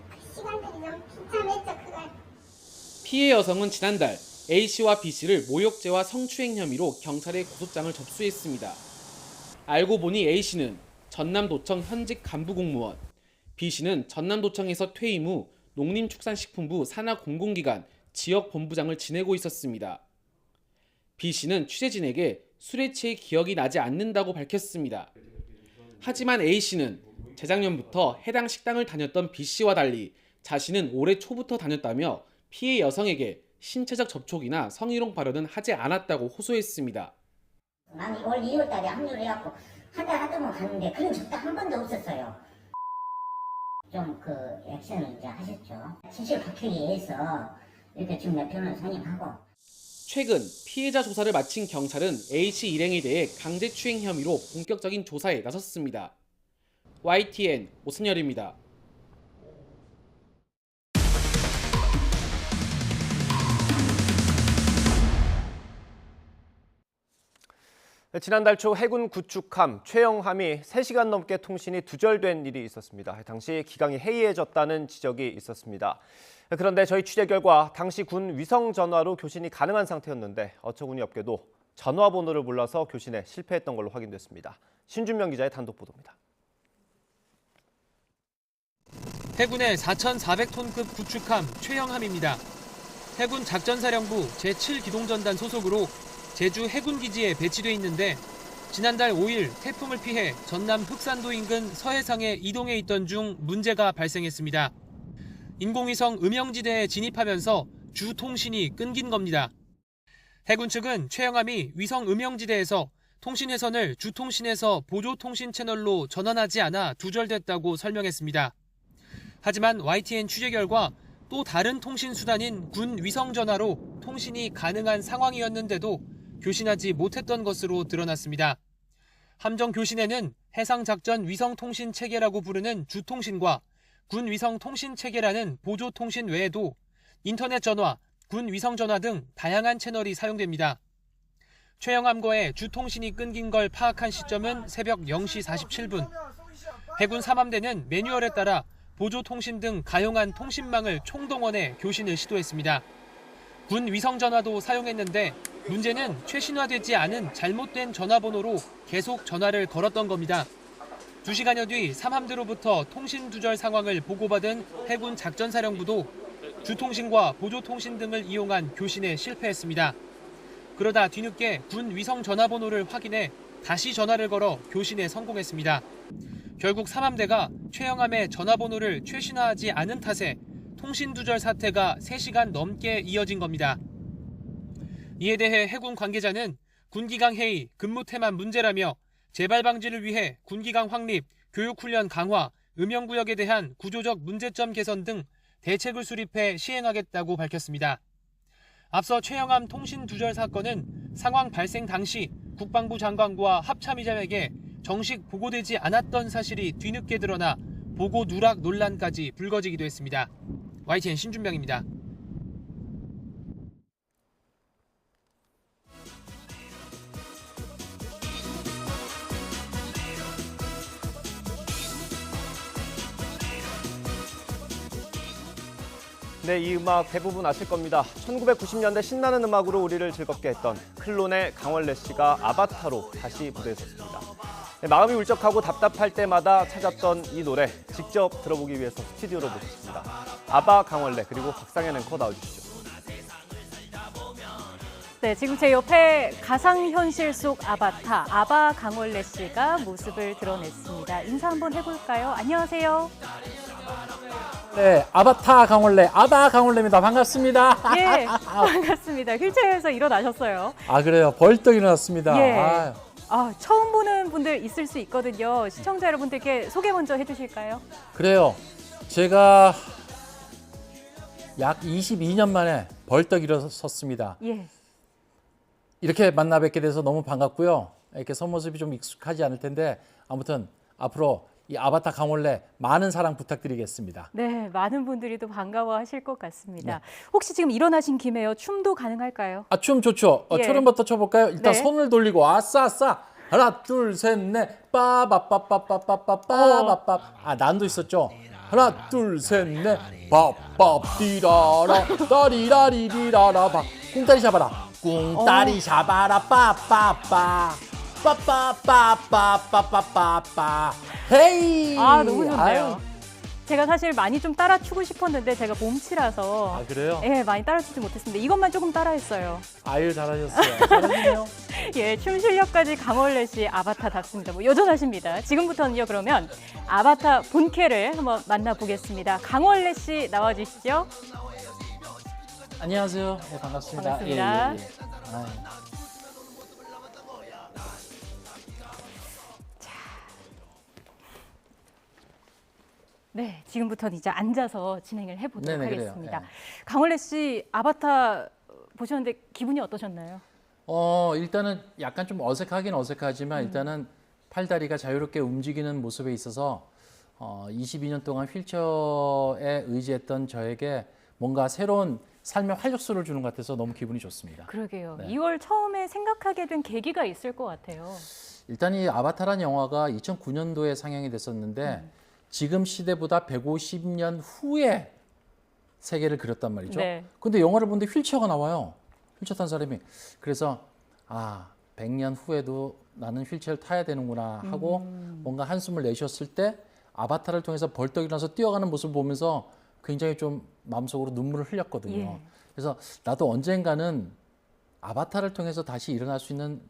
그 시간들이 너무 비참했죠. 그걸. 피해 여성은 지난달 A씨와 B씨를 모욕죄와 성추행 혐의로 경찰에 고소장을 접수했습니다. 알고 보니 A씨는 전남도청 현직 간부공무원, B씨는 전남도청에서 퇴임 후 농림축산식품부 산하공공기관 지역본부장을 지내고 있었습니다. B씨는 취재진에게 술에 취해 기억이 나지 않는다고 밝혔습니다. 하지만 A씨는 재작년부터 해당 식당을 다녔던 B씨와 달리 자신은 올해 초부터 다녔다며 피해 여성에게 신체적 접촉이나 성희롱 발언은 하지 않았다고 호소했습니다. 나는 올 2월 달에 합류를 해갖고 한 달 하더만 갔는데 그런 적도 한 번도 없었어요. 좀 그 액션을 이제 하셨죠. 진실 밝히기 위해서 이렇게 지금 몇 편을 선임하고. 최근 피해자 조사를 마친 경찰은 A씨 일행에 대해 강제추행 혐의로 본격적인 조사에 나섰습니다. YTN 오승열입니다. 지난달 초 해군 구축함 최영함이 3시간 넘게 통신이 두절된 일이 있었습니다. 당시 기강이 해이해졌다는 지적이 있었습니다. 그런데 저희 취재 결과 당시 군 위성 전화로 교신이 가능한 상태였는데 어처구니 없게도 전화번호를 몰라서 교신에 실패했던 걸로 확인됐습니다. 신준명 기자의 단독 보도입니다. 해군의 4,400톤급 구축함 최영함입니다. 해군 작전사령부 제7기동전단 소속으로 제주 해군기지에 배치돼 있는데 지난달 5일 태풍을 피해 전남 흑산도 인근 서해상에 이동해 있던 중 문제가 발생했습니다. 인공위성 음영지대에 진입하면서 주 통신이 끊긴 겁니다. 해군 측은 최영함이 위성 음영지대에서 통신 회선을 주 통신에서 보조 통신 채널로 전환하지 않아 두절됐다고 설명했습니다. 하지만 YTN 취재 결과 또 다른 통신 수단인 군 위성 전화로 통신이 가능한 상황이었는데도 교신하지 못했던 것으로 드러났습니다. 함정 교신에는 해상작전 위성통신체계라고 부르는 주통신과 군 위성통신체계라는 보조통신 외에도 인터넷 전화, 군 위성전화 등 다양한 채널이 사용됩니다. 최영함과의 주통신이 끊긴 걸 파악한 시점은 새벽 0시 47분. 해군 3함대는 매뉴얼에 따라 보조통신 등 가용한 통신망을 총동원해 교신을 시도했습니다. 군 위성전화도 사용했는데 문제는 최신화되지 않은 잘못된 전화번호로 계속 전화를 걸었던 겁니다. 2시간여 뒤 3함대로부터 통신 두절 상황을 보고받은 해군 작전사령부도 주통신과 보조통신 등을 이용한 교신에 실패했습니다. 그러다 뒤늦게 군 위성 전화번호를 확인해 다시 전화를 걸어 교신에 성공했습니다. 결국 3함대가 최영함의 전화번호를 최신화하지 않은 탓에 통신 두절 사태가 3시간 넘게 이어진 겁니다. 이에 대해 해군 관계자는 군기강 해이, 근무 태만 문제라며 재발 방지를 위해 군기강 확립, 교육훈련 강화, 음영구역에 대한 구조적 문제점 개선 등 대책을 수립해 시행하겠다고 밝혔습니다. 앞서 최영함 통신 두절 사건은 상황 발생 당시 국방부 장관과 합참의장에게 정식 보고되지 않았던 사실이 뒤늦게 드러나 보고 누락 논란까지 불거지기도 했습니다. YTN 신준병입니다. 네, 이 음악 대부분 아실 겁니다. 1990년대 신나는 음악으로 우리를 즐겁게 했던 클론의 강원래 씨가 아바타로 다시 무대에 섰습니다. 네, 마음이 울적하고 답답할 때마다 찾았던 이 노래 직접 들어보기 위해서 스튜디오로 모셨습니다. 아바 강원래 그리고 박상현 앵커 나와주시죠. 네, 지금 제 옆에 가상현실 속 아바타, 아바 강원래 씨가 모습을 드러냈습니다. 인사 한번 해볼까요? 안녕하세요. 네, 아바타 강원래, 아바 강원래입니다. 반갑습니다. 예, 반갑습니다. 휠체어에서 일어나셨어요. 아, 그래요? 벌떡 일어났습니다. 예. 처음 보는 분들 있을 수 있거든요. 시청자 여러분들께 소개 먼저 해주실까요? 그래요. 제가 약 22년 만에 벌떡 일어섰습니다. 예. 이렇게 만나 뵙게 돼서 너무 반갑고요. 이렇게 속모습이 좀 익숙하지 않을 텐데 아무튼 앞으로 이 아바타 강원래 많은 사랑 부탁드리겠습니다. 네, 많은 분들이 또 반가워하실 것 같습니다. 네. 혹시 지금 일어나신 김에요. 춤도 가능할까요? 아, 춤 좋죠. 예. 초름부터 쳐볼까요? 일단 네. 손을 돌리고 아싸 아싸 하나 둘 셋 넷 빠바빠빠빠빠빠빠빠 아, 난도 있었죠. 하나 둘 셋 넷 빠빠디라라 따리라리리라라 바 꿍따리 잡아라 꿍따리 잡아라 빠빠빠 빠빠빠빠빠빠빠 헤이. 아, 너무 좋네요. 아유. 제가 사실 많이 좀 따라 추고 싶었는데 제가 몸치라서 아, 그래요? 예, 많이 따라 추지 못했습니다. 이것만 조금 따라했어요. 아유, 잘하셨어요. 잘하시네요. 예, 춤 실력까지 강원래 씨 아바타답습니다. 뭐 여전하십니다. 지금부터는요, 그러면 아바타 본캐를 한번 만나보겠습니다. 강원래 씨 나와주시죠. 안녕하세요. 네, 반갑습니다. 반갑습니다. 예. 아유. 네, 지금부터는 이제 앉아서 진행을 해보도록 네네, 하겠습니다. 그래요. 네. 강원래 씨 아바타 보셨는데 기분이 어떠셨나요? 일단은 약간 좀 어색하긴 어색하지만 일단은 팔다리가 자유롭게 움직이는 모습에 있어서 22년 동안 휠체어에 의지했던 저에게 뭔가 새로운 삶의 활력소를 주는 것 같아서 너무 기분이 좋습니다. 그러게요. 네. 이걸 처음에 생각하게 된 계기가 있을 것 같아요. 일단 이 아바타라는 영화가 2009년도에 상영이 됐었는데 지금 시대보다 150년 후에 세계를 그렸단 말이죠. 네. 근데 영화를 보는데 휠체어가 나와요. 휠체어 탄 사람이. 그래서 100년 후에도 나는 휠체어를 타야 되는구나 하고 뭔가 한숨을 내쉬었을 때 아바타를 통해서 벌떡 일어나서 뛰어가는 모습을 보면서 굉장히 좀 마음속으로 눈물을 흘렸거든요. 예. 그래서 나도 언젠가는 아바타를 통해서 다시 일어날 수 있는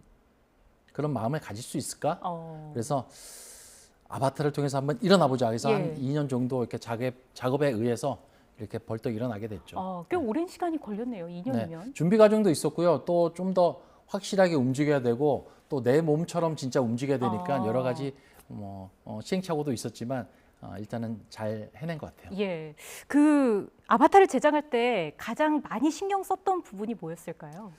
그런 마음을 가질 수 있을까? 그래서 아바타를 통해서 한번 일어나 보자. 그래서 예. 한 2년 정도 이렇게 작업에 의해서 이렇게 벌떡 일어나게 됐죠. 꽤 오랜 시간이 걸렸네요. 2년이면. 네, 준비 과정도 있었고요. 또 좀 더 확실하게 움직여야 되고 또 내 몸처럼 진짜 움직여야 되니까 여러 가지 시행착오도 있었지만 일단은 잘 해낸 것 같아요. 예, 그 아바타를 제작할 때 가장 많이 신경 썼던 부분이 뭐였을까요?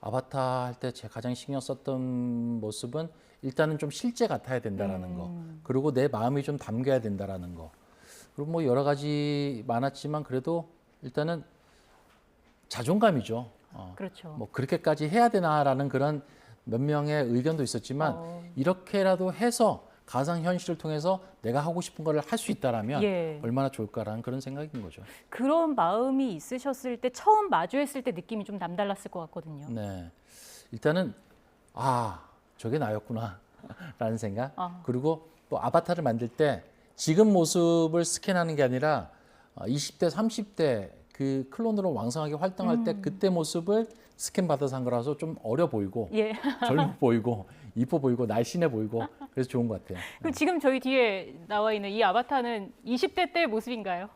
아바타 할 때 제가 가장 신경 썼던 모습은 일단은 좀 실제 같아야 된다라는 거. 그리고 내 마음이 좀 담겨야 된다라는 거. 그리고 뭐 여러 가지 많았지만 그래도 일단은 자존감이죠. 그렇죠. 뭐 그렇게까지 해야 되나라는 그런 몇 명의 의견도 있었지만 이렇게라도 해서 가상현실을 통해서 내가 하고 싶은 거를 할 수 있다라면 예. 얼마나 좋을까라는 그런 생각인 거죠. 그런 마음이 있으셨을 때 처음 마주했을 때 느낌이 좀 남달랐을 것 같거든요. 네, 일단은 저게 나였구나 라는 생각. 그리고 또 아바타를 만들 때 지금 모습을 스캔하는 게 아니라 20대, 30대 그 클론으로 왕성하게 활동할 때 그때 모습을 스캔 받아서 한 거라서 좀 어려 보이고 예. 젊어 보이고 이뻐 보이고 날씬해 보이고 그래서 좋은 것 같아요. 그럼 지금 저희 뒤에 나와 있는 이 아바타는 20대 때의 모습인가요?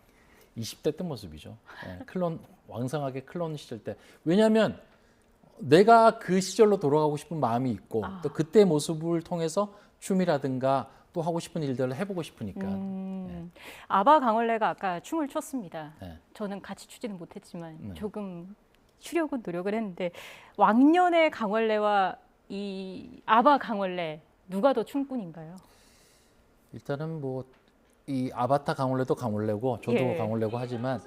20대 때 모습이죠. 예, 클론 왕성하게 클론 시절 때. 왜냐하면 내가 그 시절로 돌아가고 싶은 마음이 있고 또 그때 모습을 통해서 춤이라든가 또 하고 싶은 일들을 해보고 싶으니까. 아바 강원래가 아까 춤을 췄습니다. 네. 저는 같이 추지는 못했지만 네. 조금 추려고 노력을 했는데 왕년의 강원래와 이 아바 강원래 누가 더 춤꾼인가요? 일단은 뭐 이 아바타 강원래도 강원래고 저도 예. 강원래고 하지만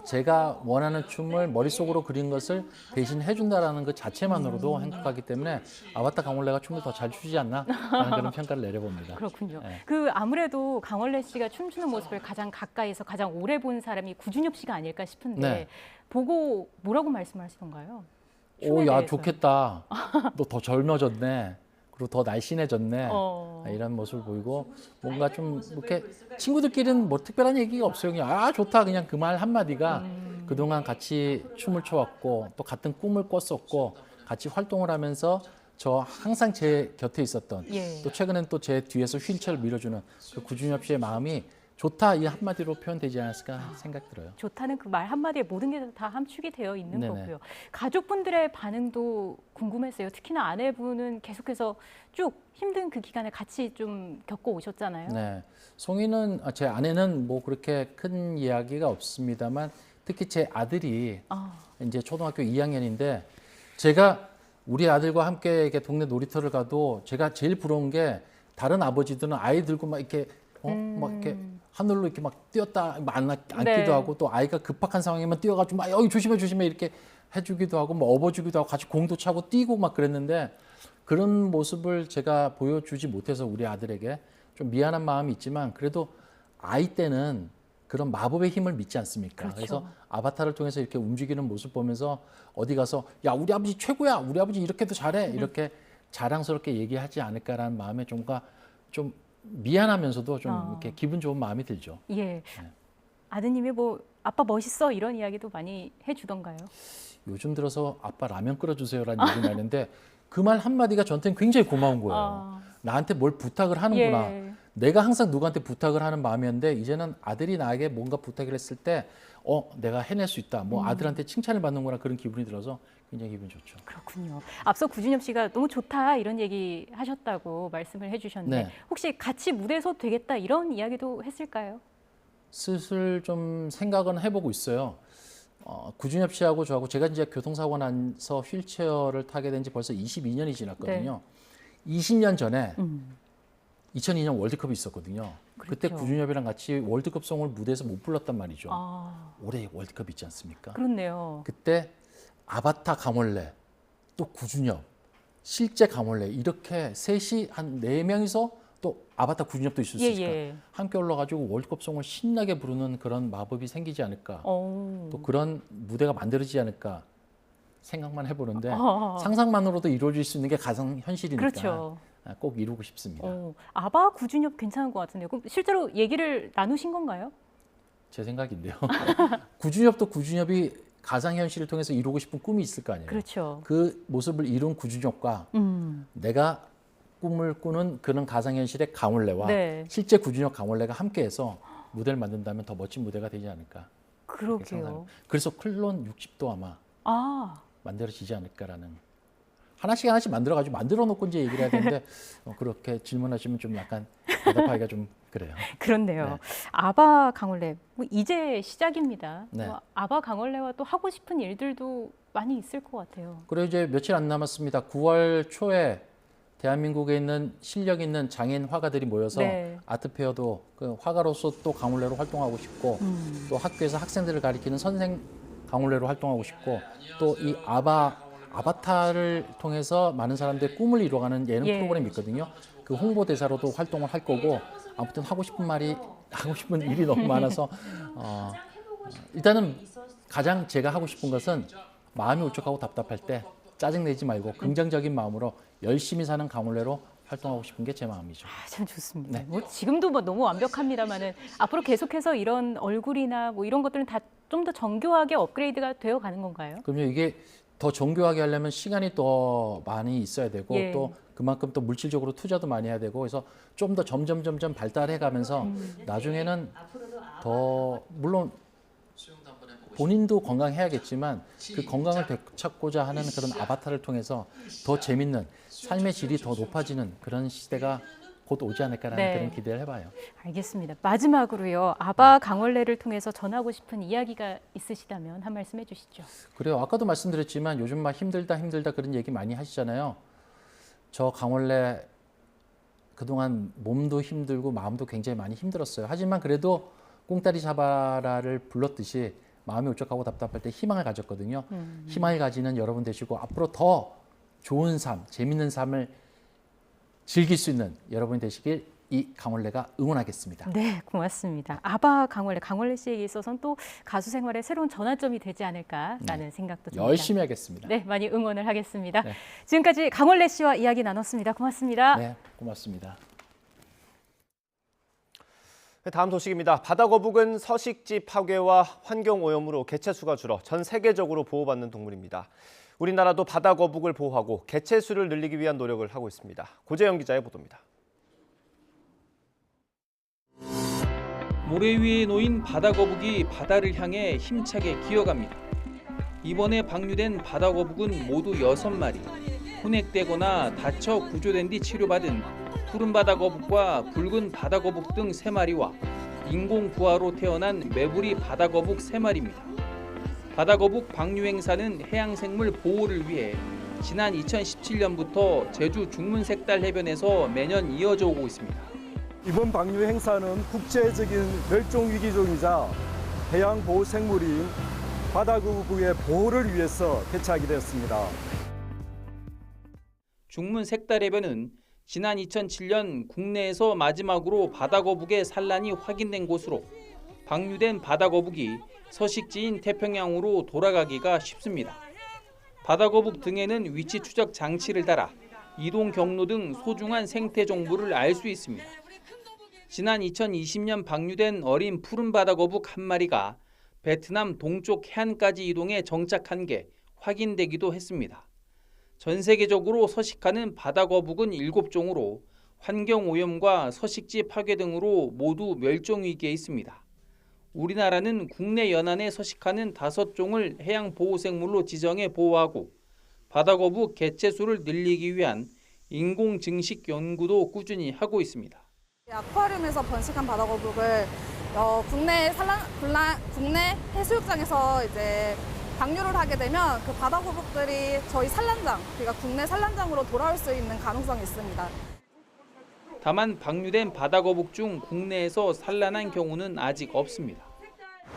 제가 원하는 춤을 머릿속으로 그린 것을 대신 해준다라는 그 자체만으로도 행복하기 때문에 아바타 강원래가 춤을 더 잘 추지 않나 라는 그런 평가를 내려봅니다. 그렇군요. 예. 그 아무래도 강원래 씨가 춤추는 모습을 가장 가까이서 가장 오래 본 사람이 구준엽 씨가 아닐까 싶은데 네. 보고 뭐라고 말씀하시던가요? 오, 춤에 야, 대해서. 좋겠다. 너 더 젊어졌네. 그리고 더 날씬해졌네. 어. 이런 모습을 보이고 뭔가 좀 이렇게 친구들끼리는 뭐 특별한 얘기가 없어요. 그냥 아, 좋다. 그냥 그 말 한마디가 그동안 같이 춤을 춰왔고 또 같은 꿈을 꿨었고 같이 활동을 하면서 저 항상 제 곁에 있었던 예. 또 최근엔 또 제 뒤에서 휠체어를 밀어주는 그 구준엽 씨의 마음이 좋다 이 한마디로 표현되지 않았을까 생각 들어요. 좋다는 그 말 한마디에 모든 게 다 함축이 되어 있는 네네. 거고요. 가족분들의 반응도 궁금했어요. 특히나 아내분은 계속해서 쭉 힘든 그 기간을 같이 좀 겪어 오셨잖아요. 네, 송이는 제 아내는 뭐 그렇게 큰 이야기가 없습니다만 특히 제 아들이 이제 초등학교 2학년인데 제가 우리 아들과 함께 이렇게 동네 놀이터를 가도 제가 제일 부러운 게 다른 아버지들은 아이 들고 막 이렇게 막 이렇게 하늘로 이렇게 막 뛰었다 안기도 네. 하고 또 아이가 급박한 상황이면 뛰어가지고 막 여기 조심해 조심해 이렇게 해주기도 하고 뭐 업어주기도 하고 같이 공도 차고 뛰고 막 그랬는데 그런 모습을 제가 보여주지 못해서 우리 아들에게 좀 미안한 마음이 있지만 그래도 아이 때는 그런 마법의 힘을 믿지 않습니까? 그렇죠. 그래서 아바타를 통해서 이렇게 움직이는 모습 보면서 어디 가서 야 우리 아버지 최고야 우리 아버지 이렇게도 잘해 이렇게 자랑스럽게 얘기하지 않을까라는 마음에 좀 미안하면서도 좀 이렇게 기분 좋은 마음이 들죠. 예. 아드님이 뭐 아빠 멋있어 이런 이야기도 많이 해주던가요? 요즘 들어서 아빠 라면 끓여주세요라는 얘기 나는데 그 말 한마디가 저한테는 굉장히 고마운 거예요. 나한테 뭘 부탁을 하는구나. 예. 내가 항상 누구한테 부탁을 하는 마음이었는데 이제는 아들이 나에게 뭔가 부탁을 했을 때 내가 해낼 수 있다. 뭐 아들한테 칭찬을 받는구나 그런 기분이 들어서 굉장히 기분 좋죠. 그렇군요. 앞서 구준엽 씨가 너무 좋다 이런 얘기 하셨다고 말씀을 해주셨는데 네. 혹시 같이 무대에 서도 되겠다 이런 이야기도 했을까요? 슬슬 좀 생각은 해보고 있어요. 구준엽 씨하고 저하고 제가 이제 교통사고 나서 휠체어를 타게 된 지 벌써 22년이 지났거든요. 20년 전에 2002년 월드컵이 있었거든요. 그때 그렇죠. 구준엽이랑 같이 월드컵송을 무대에서 못 불렀단 말이죠. 올해 월드컵 있지 않습니까? 그렇네요. 그때 아바타 강원래, 또 구준엽, 실제 강원래 이렇게 셋이 한 4명이서 또 아바타 구준엽도 있을 수 예, 있을까? 예. 함께 올라가지고 월드컵송을 신나게 부르는 그런 마법이 생기지 않을까? 또 그런 무대가 만들어지지 않을까? 생각만 해보는데 상상만으로도 이루어질 수 있는 게 가장 현실이니까 그렇죠. 꼭 이루고 싶습니다. 아바 구준엽 괜찮은 것 같은데요. 그럼 실제로 얘기를 나누신 건가요? 제 생각인데요. 구준엽도 구준엽이 가상현실을 통해서 이루고 싶은 꿈이 있을 거 아니에요. 그렇죠. 그 모습을 이룬 구준엽과 내가 꿈을 꾸는 그런 가상현실의 강원래와 네. 실제 구준엽 강원래가 함께해서 무대를 만든다면 더 멋진 무대가 되지 않을까. 그렇게 그러게요. 생각합니다. 그래서 클론 60도 아마 아, 만들어지지 않을까라는. 하나씩 만들어가지고 만들어 놓고 이제 얘기를 해야 되는데 그렇게 질문하시면 좀 약간 대답하기가 좀 그래요. 그렇네요. 네. 아바 강원래 뭐 이제 시작입니다. 네. 뭐 아바 강원래와 또 하고 싶은 일들도 많이 있을 것 같아요. 그리고 이제 며칠 안 남았습니다. 9월 초에 대한민국에 있는 실력 있는 장인 화가들이 모여서 네. 아트페어도 그 화가로서 또 강원래로 활동하고 싶고 또 학교에서 학생들을 가리키는 선생 강원래로 활동하고 싶고 또 이 아바타를 통해서 많은 사람들의 꿈을 이루어가는 예능 예. 프로그램이 있거든요. 그 홍보대사로도 활동을 할 거고 아무튼 하고 싶은 일이 너무 많아서 일단은 가장 제가 하고 싶은 것은 마음이 울적하고 답답할 때 짜증내지 말고 긍정적인 마음으로 열심히 사는 강원래로 활동하고 싶은 게 제 마음이죠. 참 좋습니다. 네. 뭐 지금도 뭐 너무 완벽합니다만은 앞으로 계속해서 이런 얼굴이나 뭐 이런 것들은 다 좀 더 정교하게 업그레이드가 되어 가는 건가요? 그럼요. 이게 더 정교하게 하려면 시간이 더 많이 있어야 되고 예. 또 그만큼 또 물질적으로 투자도 많이 해야 되고 그래서 좀 더 점점 발달해 가면서 나중에는 더 물론 본인도 건강해야겠지만 그 건강을 되찾고자 하는 그런 아바타를 통해서 더 재밌는 삶의 질이 더 높아지는 그런 시대가 곧 오지 않을까라는 네. 그런 기대를 해봐요. 알겠습니다. 마지막으로요. 아바 강원래를 통해서 전하고 싶은 이야기가 있으시다면 한 말씀 해주시죠. 그래요. 아까도 말씀드렸지만 요즘 막 힘들다 그런 얘기 많이 하시잖아요. 저 강원래 그동안 몸도 힘들고 마음도 굉장히 많이 힘들었어요. 하지만 그래도 꽁다리 잡아라를 불렀듯이 마음이 울적하고 답답할 때 희망을 가졌거든요. 희망을 가지는 여러분 되시고 앞으로 더 좋은 삶, 재밌는 삶을 즐길 수 있는 여러분이 되시길 이 강원래가 응원하겠습니다. 네, 고맙습니다. 아바 강원래 씨에게 있어서는 또 가수 생활의 새로운 전환점이 되지 않을까라는 생각도 듭니다. 열심히 하겠습니다. 네, 많이 응원을 하겠습니다. 네. 지금까지 강원래 씨와 이야기 나눴습니다. 고맙습니다. 네, 고맙습니다. 다음 소식입니다. 바다거북은 서식지 파괴와 환경오염으로 개체수가 줄어 전 세계적으로 보호받는 동물입니다. 우리나라도 바다거북을 보호하고 개체수를 늘리기 위한 노력을 하고 있습니다. 고재영 기자의 보도입니다. 모래 위에 놓인 바다거북이 바다를 향해 힘차게 기어갑니다. 이번에 방류된 바다거북은 모두 6마리. 혼액되거나 다쳐 구조된 뒤 치료받은 푸른 바다거북과 붉은 바다거북 등 3마리와 인공 부화로 태어난 메부리 바다거북 3마리입니다. 바다거북 방류 행사는 해양생물 보호를 위해 지난 2017년부터 제주 중문색달 해변에서 매년 이어져 오고 있습니다. 이번 방류 행사는 국제적인 멸종위기종이자 해양보호생물인 바다거북의 보호를 위해서 개최하게 되었습니다. 중문색달해변은 지난 2007년 국내에서 마지막으로 바다거북의 산란이 확인된 곳으로 방류된 바다거북이 서식지인 태평양으로 돌아가기가 쉽습니다. 바다거북 등에는 위치 추적 장치를 달아 이동 경로 등 소중한 생태 정보를 알 수 있습니다. 지난 2020년 방류된 어린 푸른 바다거북 1마리가 베트남 동쪽 해안까지 이동해 정착한 게 확인되기도 했습니다. 전 세계적으로 서식하는 바다거북은 7종으로 환경오염과 서식지 파괴 등으로 모두 멸종위기에 있습니다. 우리나라는 국내 연안에 서식하는 5종을 해양보호생물로 지정해 보호하고 바다거북 개체수를 늘리기 위한 인공증식 연구도 꾸준히 하고 있습니다. 아쿠아리움에서 번식한 바다거북을 국내 해수욕장에서 이제 방류를 하게 되면 그 바다거북들이 저희 산란장, 그러니까 국내 산란장으로 돌아올 수 있는 가능성이 있습니다. 다만 방류된 바다거북 중 국내에서 산란한 경우는 아직 없습니다.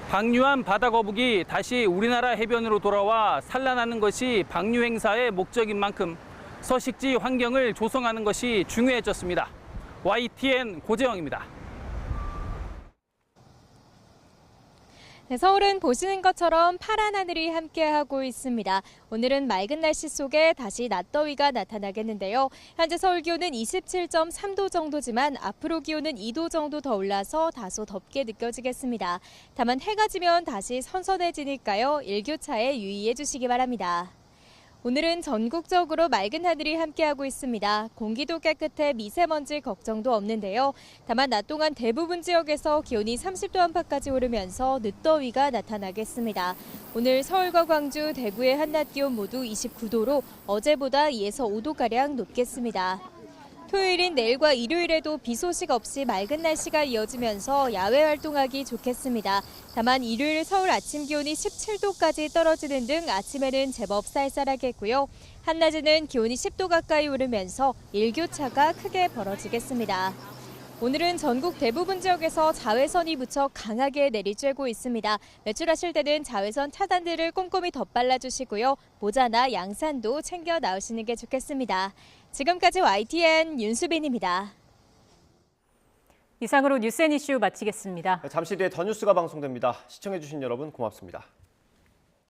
방류한 바다거북이 다시 우리나라 해변으로 돌아와 산란하는 것이 방류 행사의 목적인 만큼 서식지 환경을 조성하는 것이 중요해졌습니다. YTN 고재영입니다. 네, 서울은 보시는 것처럼 파란 하늘이 함께하고 있습니다. 오늘은 맑은 날씨 속에 다시 낮더위가 나타나겠는데요. 현재 서울 기온은 27.3도 정도지만 앞으로 기온은 2도 정도 더 올라서 다소 덥게 느껴지겠습니다. 다만 해가 지면 다시 선선해지니까요. 일교차에 유의해 주시기 바랍니다. 오늘은 전국적으로 맑은 하늘이 함께하고 있습니다. 공기도 깨끗해 미세먼지 걱정도 없는데요. 다만 낮 동안 대부분 지역에서 기온이 30도 안팎까지 오르면서 늦더위가 나타나겠습니다. 오늘 서울과 광주, 대구의 한낮 기온 모두 29도로 어제보다 2에서 5도가량 높겠습니다. 토요일인 내일과 일요일에도 비 소식 없이 맑은 날씨가 이어지면서 야외 활동하기 좋겠습니다. 다만 일요일 서울 아침 기온이 17도까지 떨어지는 등 아침에는 제법 쌀쌀하겠고요. 한낮에는 기온이 10도 가까이 오르면서 일교차가 크게 벌어지겠습니다. 오늘은 전국 대부분 지역에서 자외선이 무척 강하게 내리쬐고 있습니다. 외출하실 때는 자외선 차단들을 꼼꼼히 덧발라주시고요. 모자나 양산도 챙겨 나오시는 게 좋겠습니다. 지금까지 YTN 윤수빈입니다. 이상으로 뉴스 앤 이슈 마치겠습니다. 잠시 뒤에 더 뉴스가 방송됩니다. 시청해주신 여러분 고맙습니다.